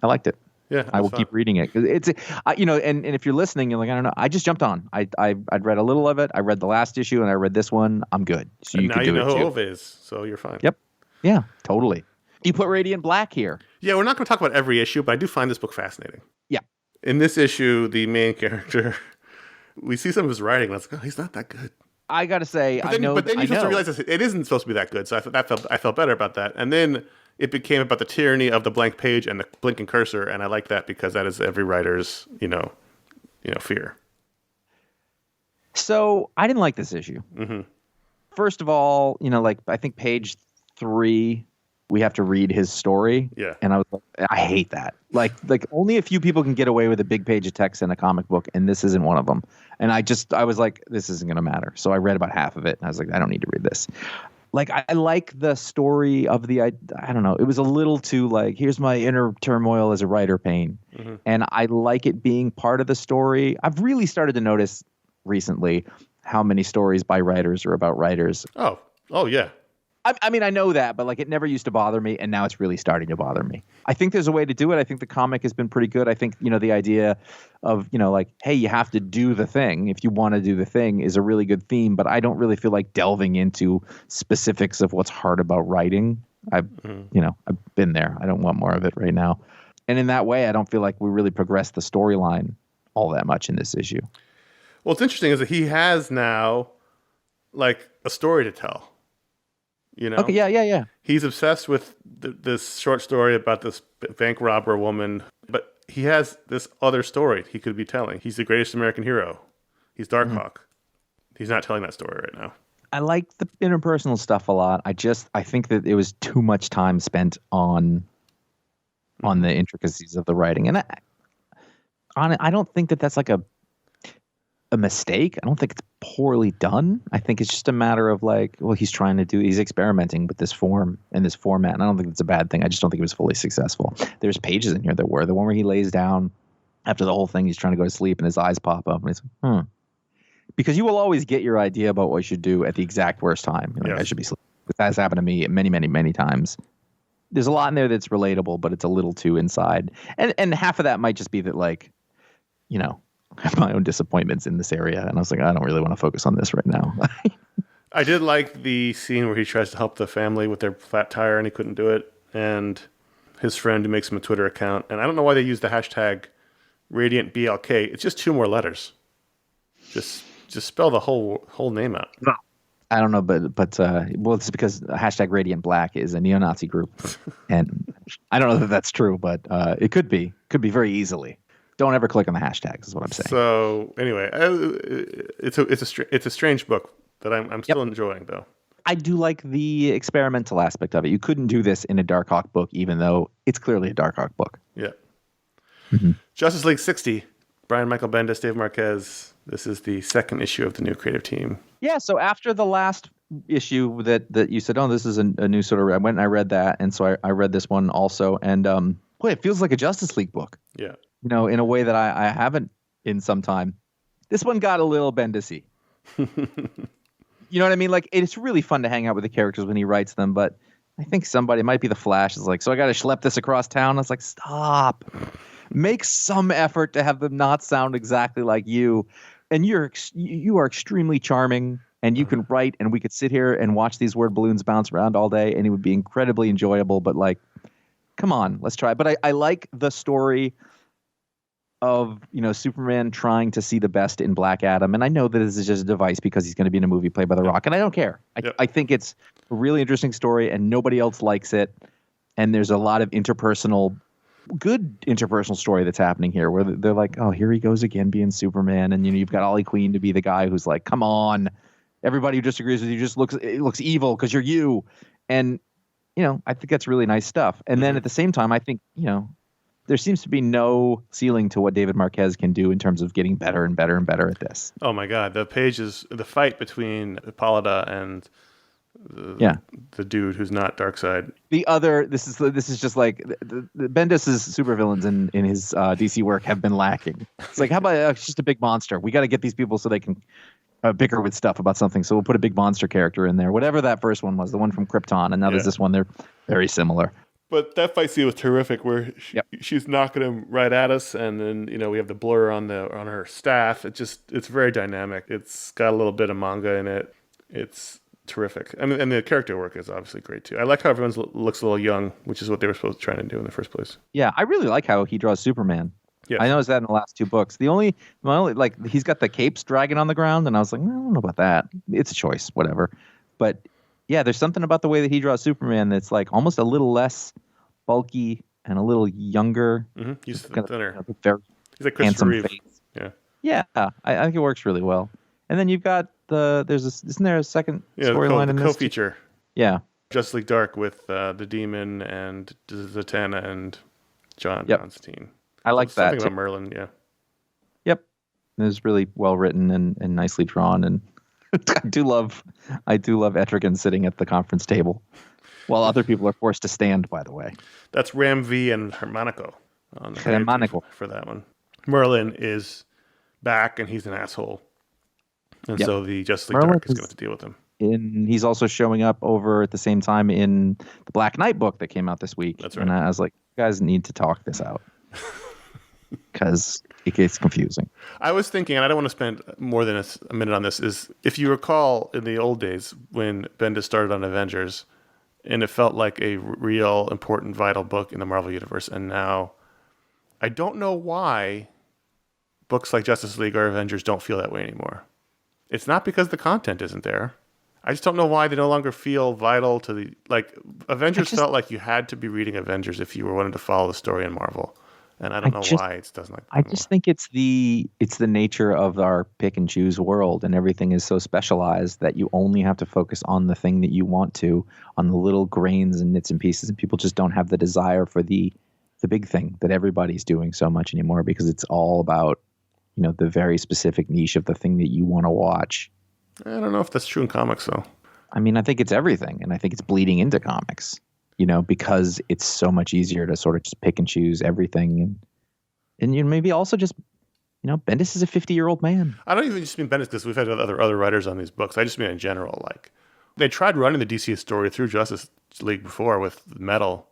I liked it. Yeah, I will keep reading it. It's, and if you're listening, you're like, I don't know. I just jumped on. I'd read a little of it. I read the last issue and I read this one. I'm good. So you can do it too. Now you know who Ova is, so you're fine. Yep. Yeah, totally. You put Radiant Black here. Yeah, we're not going to talk about every issue, but I do find this book fascinating. Yeah. In this issue, the main character, we see some of his writing and I was like, oh, he's not that good. I got to say, but then you're supposed to realize it isn't supposed to be that good. So I felt better about that. And then it became about the tyranny of the blank page and the blinking cursor, and I like that because that is every writer's, fear. So I didn't like this issue. Mm-hmm. First of all, I think page 3 we have to read his story. Yeah. And I was like, I hate that. Like only a few people can get away with a big page of text in a comic book, and this isn't one of them. And I was like, this isn't going to matter. So I read about half of it, and I was like, I don't need to read this. Like, I like the story of I don't know. It was a little too like, here's my inner turmoil as a writer pain. Mm-hmm. And I like it being part of the story. I've really started to notice recently how many stories by writers are about writers. Oh yeah. I mean, I know that, but like it never used to bother me, and now it's really starting to bother me. I think there's a way to do it. I think the comic has been pretty good. I think, the idea of, like, hey, you have to do the thing if you want to do the thing is a really good theme, but I don't really feel like delving into specifics of what's hard about writing. I've been there. I don't want more of it right now. And in that way, I don't feel like we really progressed the storyline all that much in this issue. Well, what's interesting is that he has now like a story to tell. Okay, yeah. He's obsessed with this short story about this bank robber woman, but he has this other story he could be telling. He's the greatest American hero. He's Darkhawk. Mm-hmm. He's not telling that story right now. I like the interpersonal stuff a lot. I think that it was too much time spent on the intricacies of the writing, and I don't think that that's like a mistake. I don't think it's poorly done. I think it's just a matter of like, well, he's experimenting with this form and this format, and I don't think it's a bad thing. I just don't think it was fully successful. There's pages in here that were. The one where he lays down after the whole thing, he's trying to go to sleep and his eyes pop up and he's because you will always get your idea about what you should do at the exact worst time. You're like, yes. I should be sleeping. That has happened to me many, many, many times. There's a lot in there that's relatable, but it's a little too inside. And half of that might just be that, like, have my own disappointments in this area, and I was like, I don't really want to focus on this right now. I did like the scene where he tries to help the family with their flat tire and he couldn't do it, and his friend who makes him a Twitter account, and I don't know why they use the hashtag RadiantBLK. It's just 2 more letters. Just spell the whole name out. No. I don't know, but well, it's because hashtag Radiant Black is a neo-Nazi group, and I don't know that that's true, but it could be very easily. Don't ever click on the hashtags, is what I'm saying. So anyway, it's a strange book that I'm still enjoying, though. I do like the experimental aspect of it. You couldn't do this in a Darkhawk book, even though it's clearly a Darkhawk book. Yeah. Mm-hmm. Justice League 60. Brian Michael Bendis, Dave Marquez. This is the second issue of the new creative team. Yeah. So after the last issue that you said, oh, this is a new sort of. I went and I read that, and so I read this one also, and boy, it feels like a Justice League book. Yeah. In a way that I haven't in some time. This one got a little Bendis-y. You know what I mean? Like, it's really fun to hang out with the characters when he writes them, but I think somebody, it might be the Flash, is like, so I got to schlep this across town? I was like, stop. Make some effort to have them not sound exactly like you. And you are extremely charming, and you can write, and we could sit here and watch these word balloons bounce around all day, and it would be incredibly enjoyable, but like, come on, let's try. But I like the story of Superman trying to see the best in Black Adam, and I know that this is just a device because he's going to be in a movie played by The Rock, and I don't care. I think it's a really interesting story, and nobody else likes it. And there's a lot of good interpersonal story that's happening here, where they're like, "Oh, here he goes again, being Superman," and you've got Ollie Queen to be the guy who's like, "Come on, everybody who disagrees with you just looks evil because you're you," and I think that's really nice stuff. And then at the same time, I think there seems to be no ceiling to what David Marquez can do in terms of getting better and better and better at this. Oh my God. The fight between Hippolyta and the dude who's not Darkseid. This is just like the Bendis' supervillains in his DC work have been lacking. It's like, how about it's just a big monster? We got to get these people so they can bicker with stuff about something. So we'll put a big monster character in there. Whatever that first one was, the one from Krypton, and now there's this one. They're very similar. But that fight scene was terrific, where she's knocking him right at us, and then we have the blur on her staff. It's very dynamic. It's got a little bit of manga in it. It's terrific. I mean, and the character work is obviously great too. I like how everyone looks a little young, which is what they were supposed to try to do in the first place. Yeah, I really like how he draws Superman. Yes. I noticed that in the last 2 books. My only like, he's got the capes dragging on the ground, and I was like, I don't know about that. It's a choice, whatever. But yeah, there's something about the way that he draws Superman that's like almost a little less bulky and a little younger. Mm-hmm. He's thinner. Very he's like Christopher Reeve. Face. Yeah. I think it works really well. And then you've got isn't there a second storyline in this? Co-feature. Yeah. Justice League Dark with the Demon and Zatanna and John Constantine. I like that. Something about Merlin, yeah. Yep. It was really well written and nicely drawn, and I do love Etrigan sitting at the conference table while other people are forced to stand, by the way. That's Ram V and Hermanico on the Hermanico for that one. Merlin is back and he's an asshole. And so the Justice League Dark is going to have to deal with him. He's also showing up over at the same time in the Black Knight book that came out this week. That's right. And I was like, you guys need to talk this out. Because it gets confusing. I was thinking, and I don't want to spend more than a minute on this, is if you recall in the old days when Bendis started on Avengers, and it felt like a real important, vital book in the Marvel Universe, and now I don't know why books like Justice League or Avengers don't feel that way anymore. It's not because the content isn't there. I just don't know why they no longer feel vital to the... Like, Avengers felt like you had to be reading Avengers if you were wanting to follow the story in Marvel. And I don't know why it doesn't like that anymore. Just think it's the nature of our pick and choose world, and everything is so specialized that you only have to focus on the thing that you want to, on the little grains and bits and pieces, and people just don't have the desire for the big thing that everybody's doing so much anymore, because it's all about, the very specific niche of the thing that you want to watch. I don't know if that's true in comics, though. I mean, I think it's everything, and I think it's bleeding into comics. Because it's so much easier to sort of just pick and choose everything. And maybe also just, Bendis is a 50-year-old man. I don't even just mean Bendis, because we've had other writers on these books. I just mean in general. Like, they tried running the DC story through Justice League before with Metal.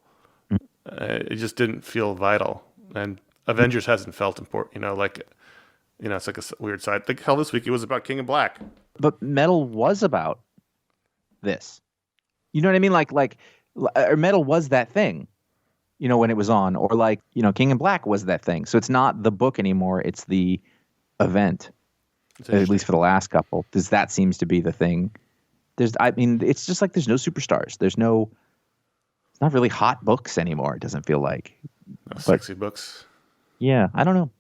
It just didn't feel vital. And Avengers hasn't felt important, it's like a weird side. Like, hell, this week it was about King of Black. But Metal was about this. You know what I mean? Like Metal was that thing, when it was on, or King in Black was that thing. So it's not the book anymore. It's the event, at least for the last couple, because that seems to be the thing. It's just like, there's no superstars. It's not really hot books anymore. It doesn't feel like sexy books. Yeah. I don't know.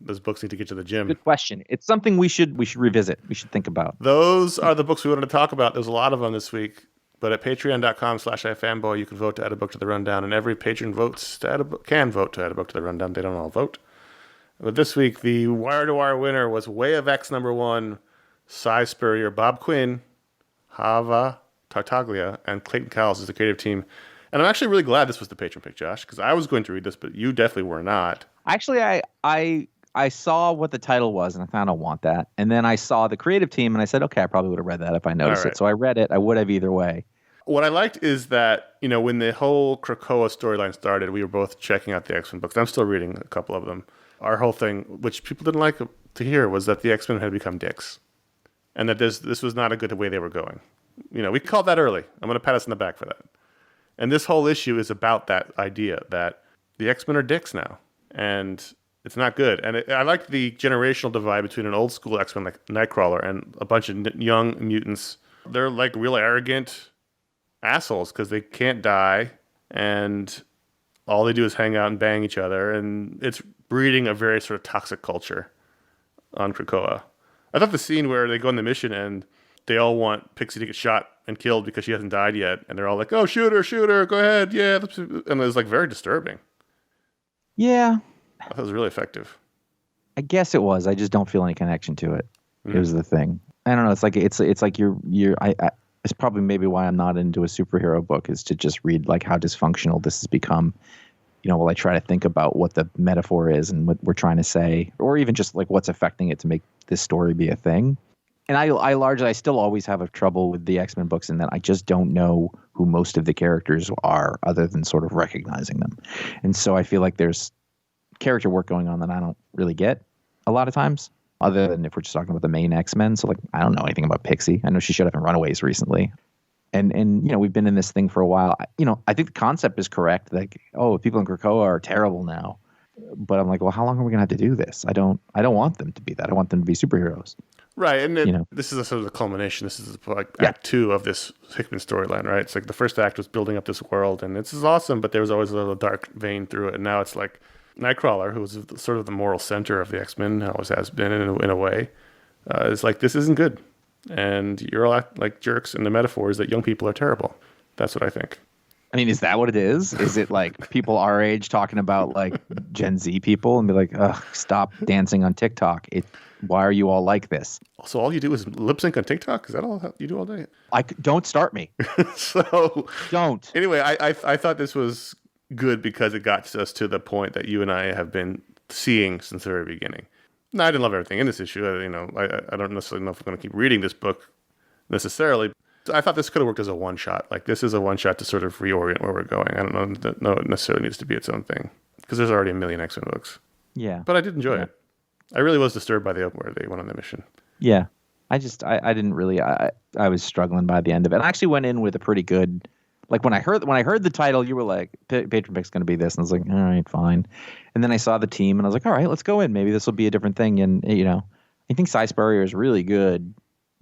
Those books need to get to the gym. Good question. It's something we should revisit. We should think about. Those are the books we wanted to talk about. There's a lot of them this week. But at patreon.com/iFanboy, you can vote to add a book to the rundown, and every patron can vote to add a book to the rundown. They don't all vote. But this week, the wire-to-wire winner was Way of X #1, Cy Spurrier, Bob Quinn, Hava Tartaglia, and Clayton Cowles is the creative team. And I'm actually really glad this was the patron pick, Josh, because I was going to read this, but you definitely were not. Actually, I saw what the title was, and I thought, I don't want that. And then I saw the creative team, and I said, okay, I probably would have read that if I noticed it. So I read it. I would have either way. What I liked is that, when the whole Krakoa storyline started, we were both checking out the X-Men books. I'm still reading a couple of them. Our whole thing, which people didn't like to hear, was that the X-Men had become dicks. And that this was not a good way they were going. We called that early. I'm going to pat us in the back for that. And this whole issue is about that idea that the X-Men are dicks now. And it's not good. And I like the generational divide between an old school X-Men like Nightcrawler and a bunch of young mutants. They're like real arrogant assholes because they can't die, and all they do is hang out and bang each other, and it's breeding a very sort of toxic culture on Krakoa. I thought the scene where they go on the mission and they all want Pixie to get shot and killed because she hasn't died yet, and they're all like, "Oh, shoot her, go ahead, yeah," and it was like very disturbing. Yeah, I thought it was really effective. I guess it was. I just don't feel any connection to it. It was the thing. I don't know. It's like it's probably maybe why I'm not into a superhero book, is to just read like how dysfunctional this has become. While I try to think about what the metaphor is and what we're trying to say, or even just like what's affecting it to make this story be a thing. And I still always have a trouble with the X-Men books in that I just don't know who most of the characters are, other than sort of recognizing them. And so I feel like there's character work going on that I don't really get a lot of times, other than if we're just talking about the main X-Men. So like, I don't know anything about Pixie. I know she showed up in Runaways recently. And we've been in this thing for a while. I think the concept is correct. Like, oh, people in Krakoa are terrible now. But I'm like, well, how long are we going to have to do this? I don't want them to be that. I want them to be superheroes. Right, and then, this is a sort of the culmination. This is like Act 2 of this Hickman storyline, right? It's like the first act was building up this world, and this is awesome, but there was always a little dark vein through it. And now it's like Nightcrawler, who was sort of the moral center of the X-Men, always has been in a way, is like, this isn't good. And you're all like jerks, and the metaphor is that young people are terrible. That's what I think. I mean, is that what it is? Is it like people our age talking about like Gen Z people and be like, ugh, stop dancing on TikTok. Why are you all like this? So all you do is lip sync on TikTok? Is that all you do all day? Don't start me. So don't. Anyway, I thought this was good because it got us to the point that you and I have been seeing since the very beginning. No, I didn't love everything in this issue. I don't necessarily know if I'm going to keep reading this book necessarily. I thought this could have worked as a one-shot. Like, this is a one-shot to sort of reorient where we're going. I don't know it necessarily needs to be its own thing because there's already a million X-Men books. Yeah. But I did enjoy it. I really was disturbed by the open where they went on the mission. Yeah. I didn't really, I was struggling by the end of it. I actually went in with a pretty good, like when I heard the title, you were like, Patron Pick's going to be this. And I was like, all right, fine. And then I saw the team and I was like, all right, let's go in. Maybe this will be a different thing. And, I think Cy Spurrier is really good.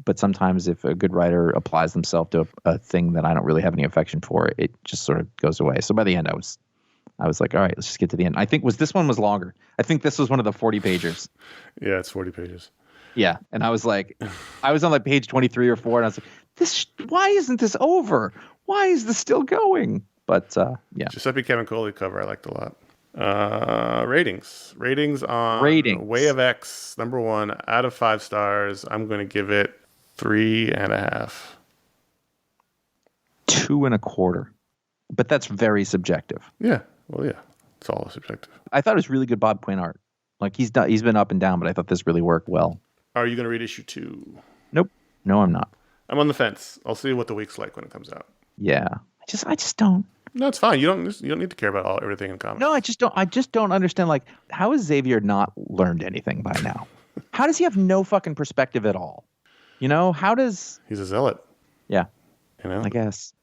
But sometimes if a good writer applies themselves to a thing that I don't really have any affection for, it just sort of goes away. So by the end, I was like, all right, let's just get to the end. I think this one was longer. I think this was one of the 40 pagers. Yeah, it's 40 pages. Yeah. And I was like, I was on like page 23 or 4 and I was like, why isn't this over? Why is this still going? But yeah. Giuseppe Cavancoli cover I liked a lot. Ratings on Way of X, number 1 out of 5 stars. I'm going to give it 3.5. 2.25. But that's very subjective. Yeah. Well, yeah. It's all subjective. I thought it was really good Bob Quinn art. Like he's been up and down, but I thought this really worked well. Are you going to read issue 2? Nope. No, I'm not. I'm on the fence. I'll see what the week's like when it comes out. Yeah. I just don't. No, it's fine. You don't need to care about everything in comics. No, I just don't understand. Like, how has Xavier not learned anything by now? How does he have no fucking perspective at all? How does... He's a zealot. Yeah. I guess.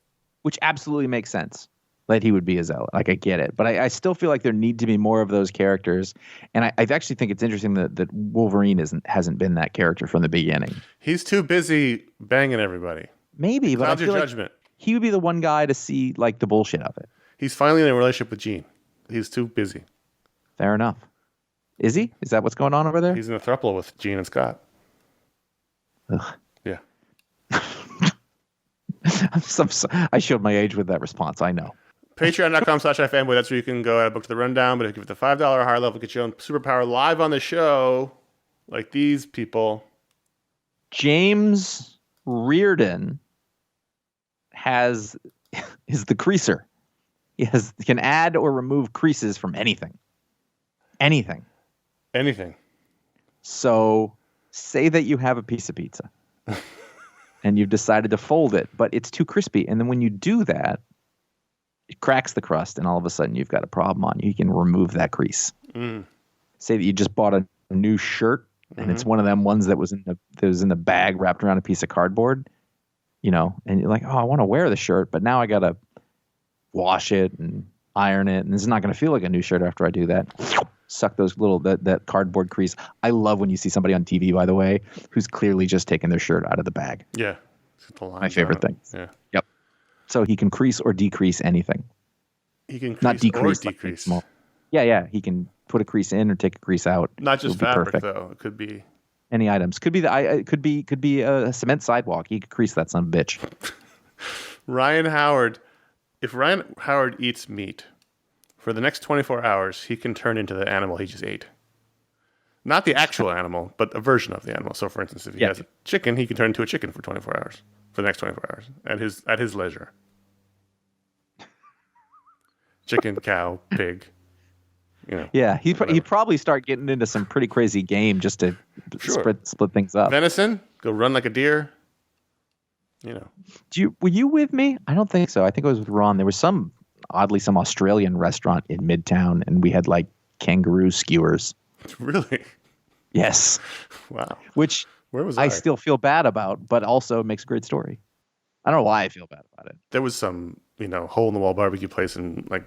Which absolutely makes sense that he would be a zealot. Like, I get it. But I still feel like there need to be more of those characters. And I actually think it's interesting that Wolverine hasn't been that character from the beginning. He's too busy banging everybody. Maybe, but I feel like judgment. He would be the one guy to see, like, the bullshit of it. He's finally in a relationship with Jean. He's too busy. Fair enough. Is he? Is that what's going on over there? He's in a throuple with Jean and Scott. Ugh. Yeah. I showed my age with that response. I know. Patreon.com/iFanboy. That's where you can go add a book to the rundown. But if you give it the $5 or higher level, get your own superpower live on the show, like these people. James Reardon is the creaser. He can add or remove creases from anything. Anything. So say that you have a piece of pizza and you've decided to fold it, but it's too crispy. And then when you do that, it cracks the crust and all of a sudden you've got a problem on you. You can remove that crease. Say that you just bought a new shirt and it's one of them ones that was in the bag wrapped around a piece of cardboard, and you're like, oh, I want to wear the shirt, but now I got to wash it and iron it. And it's not going to feel like a new shirt after I do that. Suck those that cardboard crease. I love when you see somebody on TV, by the way, who's clearly just taking their shirt out of the bag. Yeah. My favorite thing. Yeah. Yep. So he can crease or decrease anything. He can not decrease. Or decrease. Like yeah. He can put a crease in or take a crease out. Not just fabric, though. It could be any items. Could be could be a cement sidewalk. He could crease that son of a bitch. Ryan Howard. If Ryan Howard eats meat for the next 24 hours, he can turn into the animal he just ate. Not the actual animal, but a version of the animal. So, for instance, if he has a chicken, he can turn into a chicken for 24 hours. For the next 24 hours, at his leisure. Chicken, cow, pig. Yeah, he'd probably start getting into some pretty crazy game just to split things up. Venison, go run like a deer. Were you with me? I don't think so. I think it was with Ron. There was some Australian restaurant in Midtown, and we had like kangaroo skewers. Really? Yes. Wow. Which where was I still feel bad about, but also makes a great story. I don't know why I feel bad about it. There was some, hole in the wall barbecue place in like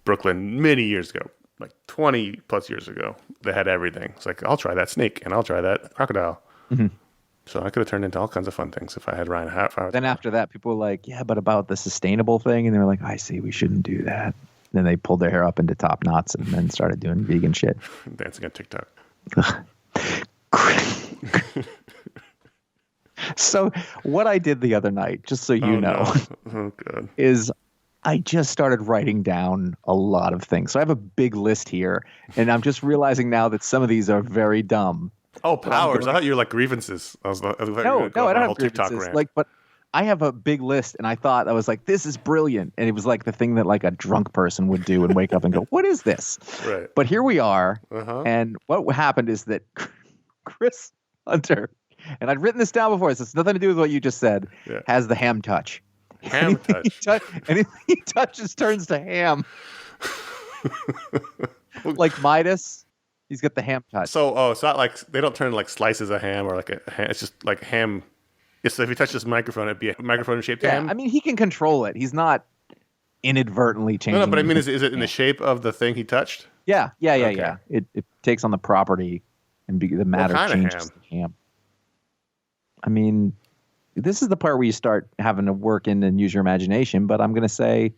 Brooklyn many years ago, like 20 plus years ago. They had everything. It's like, I'll try that snake and I'll try that crocodile. Mm-hmm. So I could have turned into all kinds of fun things if I had Ryan Howard. Then after that, people were like, yeah, but about the sustainable thing. And they were like, I see, we shouldn't do that. Then they pulled their hair up into top knots and then started doing vegan shit. Dancing on TikTok. So what I did the other night, just so you know, no. Oh, God. is I just started writing down a lot of things. So I have a big list here, and I'm just realizing now that some of these are very dumb. Oh, powers. I thought you were like grievances. I thought you were No, going to go no, I off on don't a whole have TikTok grievances. rant. Like, but I have a big list, and I thought I was like, this is brilliant, and it was like the thing that like a drunk person would do and wake up and go, what is this? Right. But here we are, Uh-huh. and what happened is that Chris Hunter, and I'd written this down before, so it's nothing to do with what you just said, Yeah. has the ham touch. Ham touch. Anything he touches turns to ham. Like Midas, he's got the ham touch. So, it's not like they don't turn like slices of ham or like a ham. It's just like ham. So if you touch this microphone, it'd be a microphone shaped ham. I mean, he can control it. He's not inadvertently changing. No, but I mean, is it in the shape of the thing he touched? Yeah. It takes on the property and the matter What kind changes of ham? the ham. I mean, this is the part where you start having to work in and use your imagination, but I'm going to say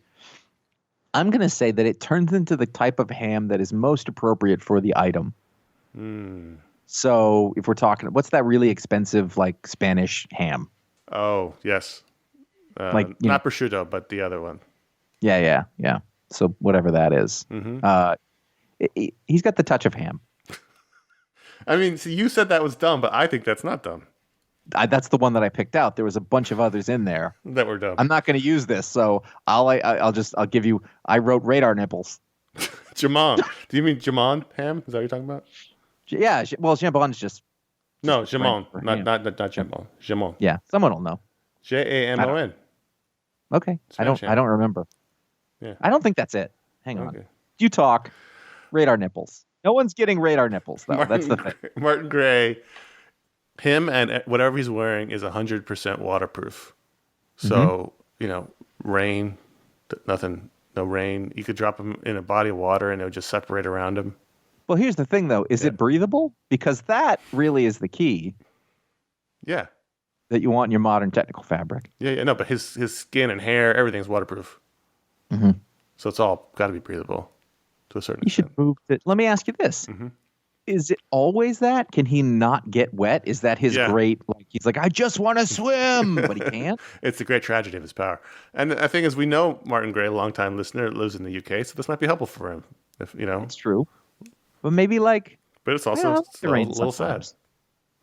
that it turns into the type of ham that is most appropriate for the item. So if we're talking, what's that really expensive, like Spanish ham? Oh, yes. Not prosciutto, but the other one. Yeah. So whatever that is. He's got the touch of ham. I mean, see, you said that was dumb, but I think that's not dumb. That's the one that I picked out. There was a bunch of others in there. That were dumb. I'm not going to use this, so I'll give you. I wrote radar nipples. Jamon. Do you mean Jamon ham? Is that what you're talking about? Yeah. Well, jambon's just. No, Jamon. French Not Jamon. Jamon. Yeah, someone will know. Jamon. Okay. Spanish I don't remember. Yeah. I don't think that's it. Hang on. Okay. You talk. Radar nipples. No one's getting radar nipples though. That's the thing. Martin Gray. Him and whatever he's wearing is 100% waterproof. So, rain, nothing, no rain. You could drop him in a body of water and it would just separate around him. Well, here's the thing though. Is it breathable? Because that really is the key Yeah. that you want in your modern technical fabric. Yeah. No, but his skin and hair, everything's waterproof. So it's all got to be breathable to a certain You extent. should move it. Let me ask you this. Is it always that? Can he not get wet? Is that his great, like, he's like, I just want to swim, but he can't? It's the great tragedy of his power. And the thing is, we know Martin Gray, a longtime listener, lives in the UK, so this might be helpful for him. It's true. But maybe But it's also a little sad.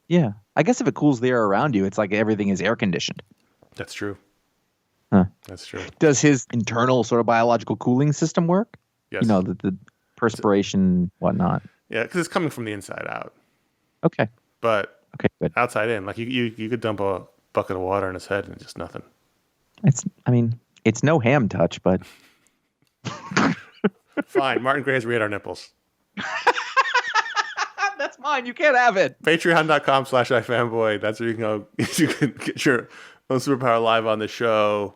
Yeah. I guess if it cools the air around you, it's like everything is air conditioned. That's true. Huh. That's true. Does his internal sort of biological cooling system work? Yes. The perspiration, whatnot. Yeah, because it's coming from the inside out. Okay. But good. outside in, like you could dump a bucket of water in his head and it's just nothing. It's no ham touch, but Fine. Martin Gray's radar nipples. that's mine. You can't have it. Patreon.com/iFanboy. That's where you can go. You can get your own superpower live on the show,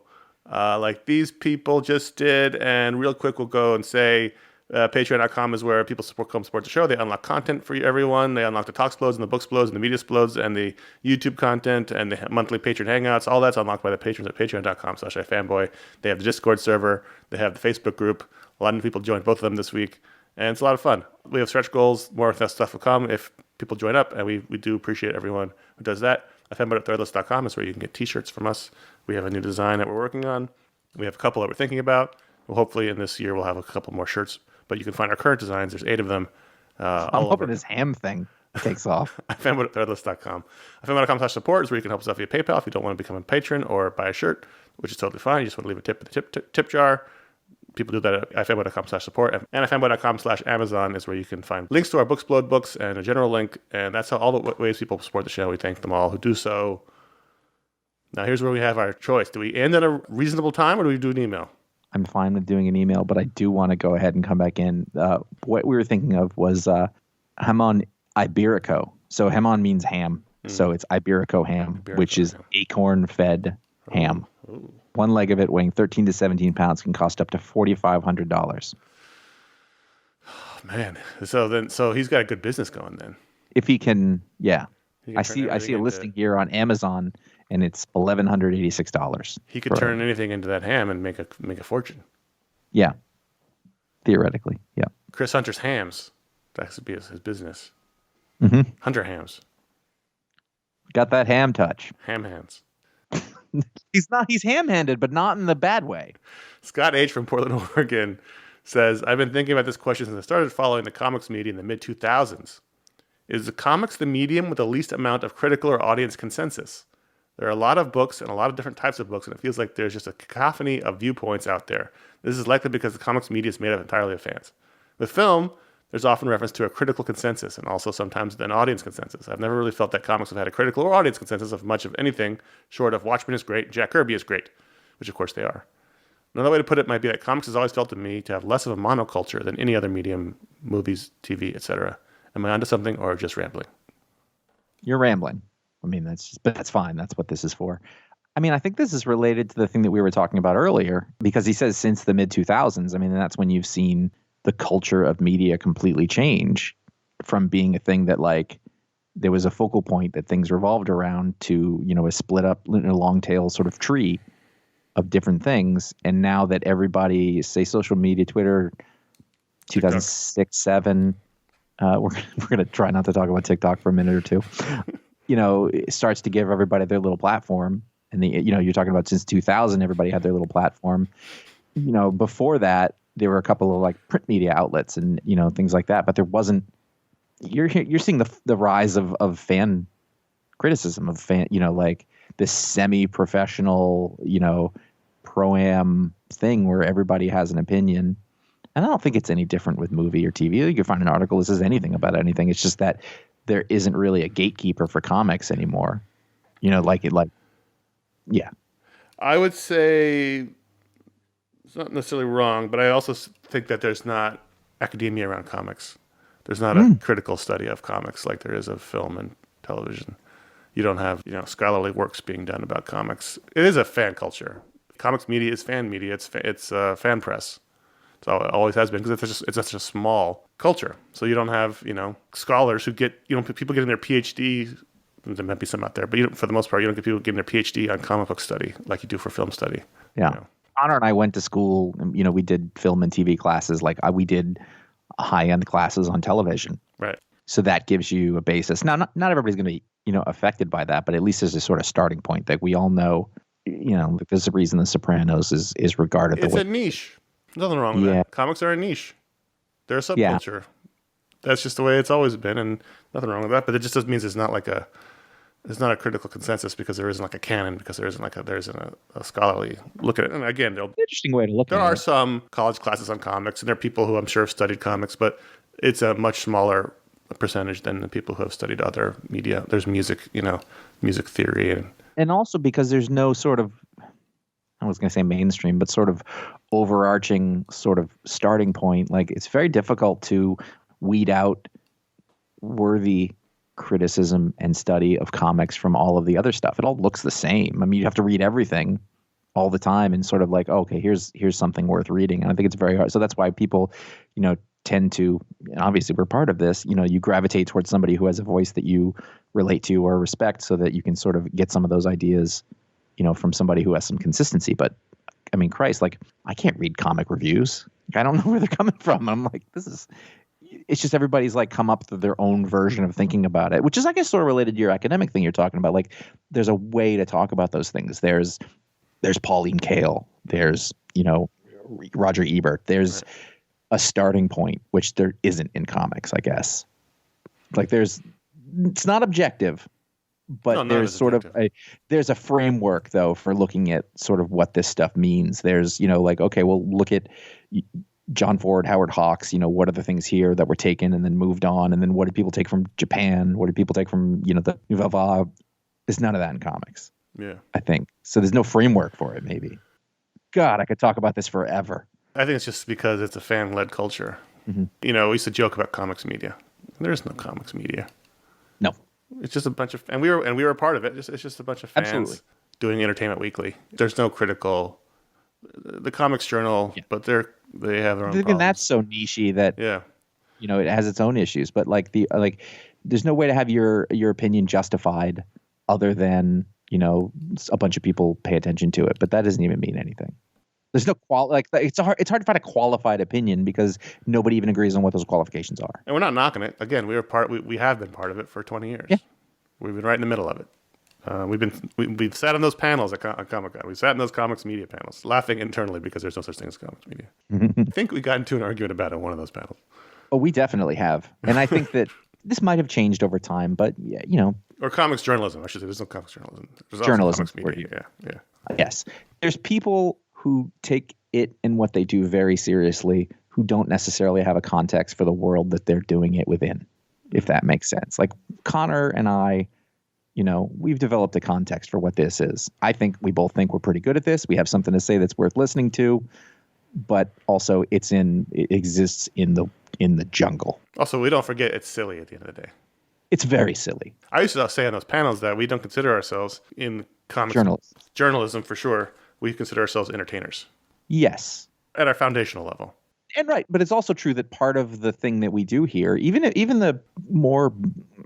like these people just did. And real quick, we'll go and say Patreon.com is where people come support the show. They unlock content for everyone. They unlock the Talk Explodes and the Book Explodes and the Media Explodes and the YouTube content and the monthly patron hangouts. All that's unlocked by the patrons at patreon.com/iFanboy. They have the Discord server. They have the Facebook group. A lot of new people joined both of them this week. And it's a lot of fun. We have stretch goals. More of that stuff will come if people join up. And we do appreciate everyone who does that. iFanboy.threadless.com is where you can get t-shirts from us. We have a new design that we're working on. We have a couple that we're thinking about. Well, hopefully in this year we'll have a couple more shirts. But you can find our current designs. There's 8 of them. I'm hoping this ham thing takes off. iFanboy.threadless.com. iFanboy.com/support is where you can help us out via PayPal if you don't want to become a patron or buy a shirt, which is totally fine. You just want to leave a tip in the tip jar. People do that at iFanboy.com/support. And iFanboy.com/Amazon is where you can find links to our Booksplode books and a general link. And that's how all the ways people support the show. We thank them all who do so. Now, here's where we have our choice. Do we end at a reasonable time or do we do an email? I'm fine with doing an email, but I do want to go ahead and come back in. What we were thinking of was Hamon Iberico. So Hamon means ham. So it's Iberico ham, which is acorn-fed ham. Ooh. One leg of it weighing 13 to 17 pounds can cost up to $4,500. Oh, man. So he's got a good business going then. If he can, yeah. He can I turn see a listing here on Amazon, and it's $1,186. He could turn anything into that ham and make a fortune. Yeah. Theoretically, yeah. Chris Hunter's hams. That could be his business. Mm-hmm. Hunter hams. Got that ham touch. Ham hands. He's ham-handed, but not in the bad way. Scott H. from Portland, Oregon says, I've been thinking about this question since I started following the comics media in the mid-2000s. Is the comics the medium with the least amount of critical or audience consensus? There are a lot of books and a lot of different types of books, and it feels like there's just a cacophony of viewpoints out there. This is likely because the comics media is made up entirely of fans. With film, there's often reference to a critical consensus and also sometimes an audience consensus. I've never really felt that comics have had a critical or audience consensus of much of anything short of Watchmen is great, Jack Kirby is great, which of course they are. Another way to put it might be that comics has always felt to me to have less of a monoculture than any other medium, movies, TV, etc. Am I onto something or just rambling? You're rambling. I mean, but that's fine. That's what this is for. I mean, I think this is related to the thing that we were talking about earlier, because he says since the mid-2000s. I mean, that's when you've seen the culture of media completely change from being a thing that like there was a focal point that things revolved around to, a split up long tail sort of tree of different things. And now that everybody, say social media, Twitter, 2006, 7, we're going to try not to talk about TikTok for a minute or two, it starts to give everybody their little platform. And you're talking about since 2000, everybody had their little platform. Before that, there were a couple of like print media outlets and, things like that, but there wasn't, you're seeing the rise of fan criticism of like this semi-professional, pro-am thing where everybody has an opinion. And I don't think it's any different with movie or TV. You can find an article that says anything about anything. It's just that there isn't really a gatekeeper for comics anymore. Yeah. I would say it's not necessarily wrong, but I also think that there's not academia around comics. There's not a critical study of comics like there is of film and television. You don't have, scholarly works being done about comics. It is a fan culture. Comics media is fan media. It's fan press. So it always has been because it's such a small culture. So you don't have, scholars who get, people getting their PhD. There might be some out there, but for the most part, you don't get people getting their PhD on comic book study like you do for film study. Yeah. Connor and I went to school, and, we did film and TV classes. Like we did high-end classes on television. Right. So that gives you a basis. Now, not everybody's going to be, affected by that, but at least there's a sort of starting point that we all know, there's a reason The Sopranos is regarded It's a niche. Nothing wrong with that. Comics are a niche. They're a subculture. Yeah. That's just the way it's always been, and nothing wrong with that. But it just doesn't mean it's not a critical consensus because there isn't like a canon, because there isn't a scholarly look at it. And again, interesting way to look at it. There are some college classes on comics, and there are people who I'm sure have studied comics, but it's a much smaller percentage than the people who have studied other media. There's music, music theory. And also because there's no sort of, I was going to say mainstream, but sort of overarching sort of starting point. Like it's very difficult to weed out worthy criticism and study of comics from all of the other stuff. It all looks the same. I mean, you have to read everything all the time and sort of like, okay, here's something worth reading. And I think it's very hard. So that's why people, tend to, and obviously we're part of this, you gravitate towards somebody who has a voice that you relate to or respect so that you can sort of get some of those ideas, from somebody who has some consistency. But I mean, Christ, like I can't read comic reviews. I don't know where they're coming from. I'm like, it's just everybody's like come up with their own version of thinking about it, which is, I guess, sort of related to your academic thing you're talking about. Like there's a way to talk about those things. There's Pauline Kael. There's, Roger Ebert. There's a starting point, which there isn't in comics, I guess. Like it's not objective, but there's sort of there's a framework though for looking at sort of what this stuff means. There's, like, okay, well, look at John Ford, Howard Hawks, what are the things here that were taken and then moved on? And then what did people take from Japan? What did people take from, the Nouvelle Vague? There's none of that in comics. Yeah. I think. So there's no framework for it, maybe. God, I could talk about this forever. I think it's just because it's a fan-led culture. Mm-hmm. We used to joke about comics media. There's no comics media. No. It's just a bunch of, and we were a part of it. It's just a bunch of fans doing Entertainment Weekly. There's no critical, the Comics Journal, but they have their own problems. That's so niche-y that it has its own issues. But there's no way to have your opinion justified other than a bunch of people pay attention to it. But that doesn't even mean anything. There's no it's hard to find a qualified opinion because nobody even agrees on what those qualifications are. And we're not knocking it. Again, we have been part of it for 20 years. Yeah. We've been right in the middle of it. We've sat on those panels at Comic-Con. We sat in those comics media panels, laughing internally because there's no such thing as comics media. I think we got into an argument about it in one of those panels. Oh, we definitely have. And I think that this might have changed over time, but yeah, Or comics journalism, I should say. There's no comics journalism. There's journalism. Also comics media. Yeah. Yes. There's people who take it and what they do very seriously who don't necessarily have a context for the world that they're doing it within, if that makes sense. Like Connor and I, we've developed a context for what this is. I think we both think we're pretty good at this. We have something to say that's worth listening to, but also it exists in the jungle. Also, we don't forget it's silly at the end of the day. It's very silly. I used to say on those panels that we don't consider ourselves in comics journalism for sure. We consider ourselves entertainers. Yes. At our foundational level. And right, but it's also true that part of the thing that we do here, even the more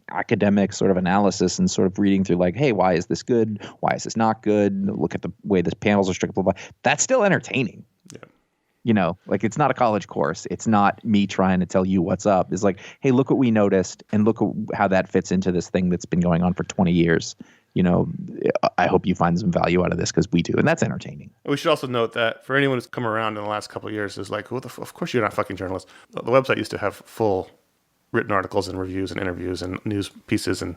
academic sort of analysis and sort of reading through like, hey, why is this good? Why is this not good? Look at the way the panels are structured, blah, blah, blah. That's still entertaining. Yeah. Like it's not a college course. It's not me trying to tell you what's up. It's like, hey, look what we noticed and look at how that fits into this thing that's been going on for 20 years. I hope you find some value out of this because we do. And that's entertaining. We should also note that for anyone who's come around in the last couple of years is like, of course you're not fucking journalists. The website used to have full written articles and reviews and interviews and news pieces. And,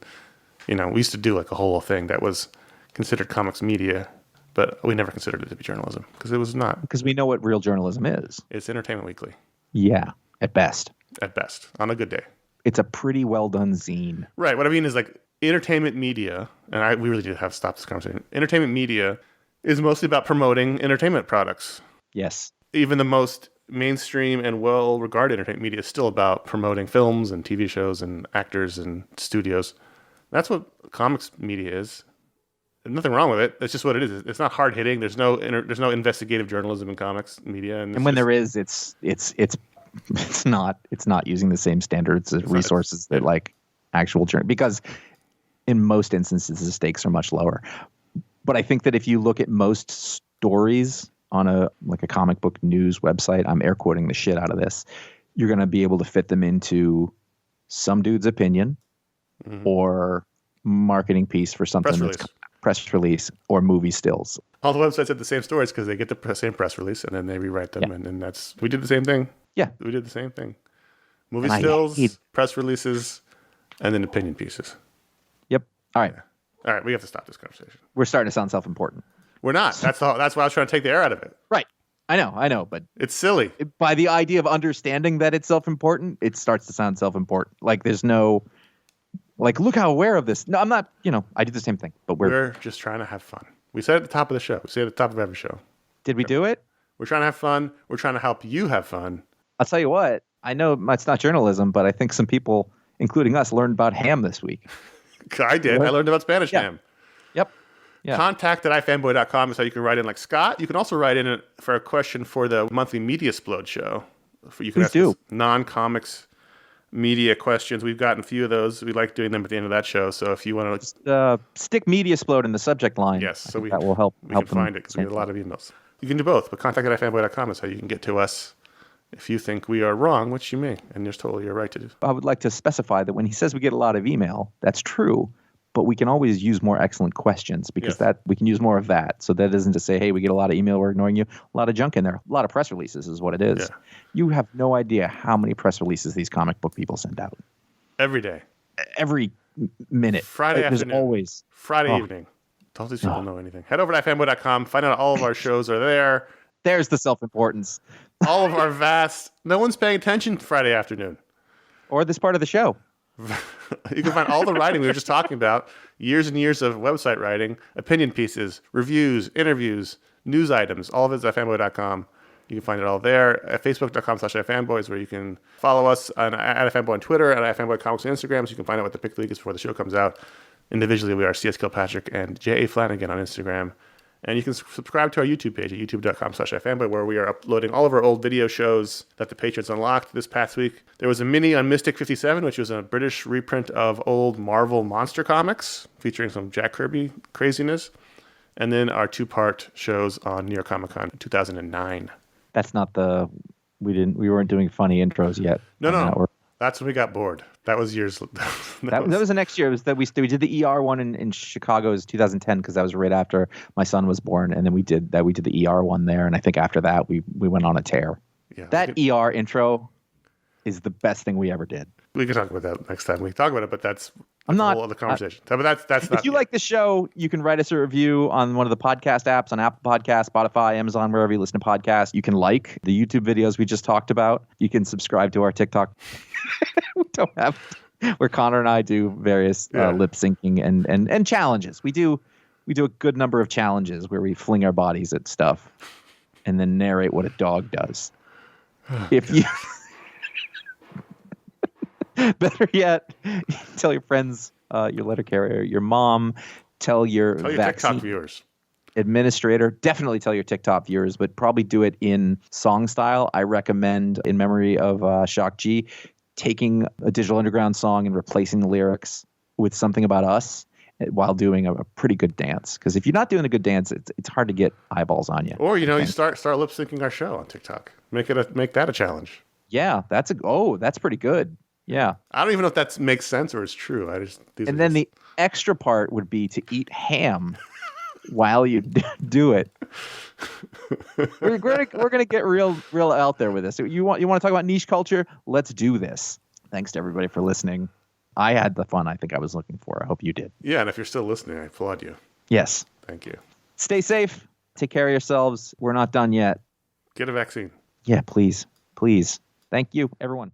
we used to do like a whole thing that was considered comics media, but we never considered it to be journalism because it was not. Because we know what real journalism is. It's Entertainment Weekly. Yeah, at best. At best, on a good day. It's a pretty well done zine. Right. What I mean is like, entertainment media, and we really do have to stop this conversation. Entertainment media is mostly about promoting entertainment products. Yes. Even the most mainstream and well-regarded entertainment media is still about promoting films and TV shows and actors and studios. That's what comics media is. There's nothing wrong with it. That's just what it is. It's not hard-hitting. There's no investigative journalism in comics media. And when there is, it's not using the same standards as resources that like actual journal, because in most instances, the stakes are much lower. But I think that if you look at most stories on a comic book news website, I'm air quoting the shit out of this, you're going to be able to fit them into some dude's opinion or marketing piece for something press release or movie stills. All the websites have the same stories because they get the same press release and then they rewrite them. Yeah. And we did the same thing. Yeah. We did the same thing. Movie stills, press releases, and then opinion pieces. Yep. All right. All right. We have to stop this conversation. We're starting to sound self-important. We're not. That's why I was trying to take the air out of it. Right. I know, but it's silly. By the idea of understanding that it's self-important, it starts to sound self-important. Like there's no, like, look how aware of this. No, I'm not, I do the same thing, but we're just trying to have fun. We said at the top of the show. We say at the top of every show. Did we do it? We're trying to have fun. We're trying to help you have fun. I'll tell you what. I know it's not journalism, but I think some people, including us, learned about ham this week. I did. I learned about Spanish ham. Yep. Yeah. Contact at iFanboy.com is how you can write in like Scott. You can also write in for a question for the monthly Media Explode show. You can Please ask non-comics media questions. We've gotten a few of those. We like doing them at the end of that show. So if you want to stick Media Explode in the subject line, yes, so that will help. We can find it because we get a lot of emails. You can do both, but contact at iFanboy.com is how you can get to us if you think we are wrong, which you may, and there's totally your right to do. I would like to specify that when he says we get a lot of email, that's true, but we can always use more excellent questions because we can use more of that. So that isn't to say, hey, we get a lot of email, we're ignoring you. A lot of junk in there. A lot of press releases is what it is. Yeah. You have no idea how many press releases these comic book people send out. Every day. Every minute. Friday afternoon. There's always. Friday evening. Don't these people know anything. Head over to iFanboy.com. Find out all of our shows are there. There's the self-importance. All of our vast... No one's paying attention Friday afternoon. Or this part of the show. You can find all the writing we were just talking about, years and years of website writing, opinion pieces, reviews, interviews, news items, all of it is at iFanboy.com. You can find it all there. At Facebook.com/iFanboy is where you can follow us at iFanboy on Twitter, at iFanboy Comics on Instagram, so you can find out what the pick league is before the show comes out. Individually, we are CS Kilpatrick and J.A. Flanagan on Instagram. And you can subscribe to our YouTube page at youtube.com/iFanboy, where we are uploading all of our old video shows that the patrons unlocked this past week. There was a mini on Mystic 57, which was a British reprint of old Marvel monster comics, featuring some Jack Kirby craziness. And then our two-part shows on New York Comic Con 2009. That's not we weren't doing funny intros yet. No. That's when we got bored. That was years. That was the next year. It was that we did the ER one in Chicago. It was 2010 because that was right after my son was born, and then we did the ER one there. And I think after that we went on a tear. Yeah, that ER intro is the best thing we ever did. We can talk about that next time we talk about it, but that's a not whole other conversation. But that's not. If you like the show, you can write us a review on one of the podcast apps on Apple Podcasts, Spotify, Amazon, wherever you listen to podcasts. You can like the YouTube videos we just talked about. You can subscribe to our TikTok. We don't have where Connor and I do various lip syncing and challenges. We do a good number of challenges where we fling our bodies at stuff and then narrate what a dog does. If you better yet, tell your friends, your letter carrier, your mom, tell your TikTok viewers, administrator. Definitely tell your TikTok viewers, but probably do it in song style. I recommend, in memory of Shock G, taking a Digital Underground song and replacing the lyrics with something about us while doing a pretty good dance. Because if you're not doing a good dance, it's hard to get eyeballs on you. Or you start lip syncing our show on TikTok. Make that a challenge. Yeah, that's pretty good. Yeah. I don't even know if that makes sense or is true. The extra part would be to eat ham while you do it. We're gonna get real out there with this. You want to talk about niche culture? Let's do this. Thanks to everybody for listening. I had the fun I think I was looking for. I hope you did. Yeah, and if you're still listening, I applaud you. Yes. Thank you. Stay safe. Take care of yourselves. We're not done yet. Get a vaccine. Yeah, please. Please. Thank you, everyone.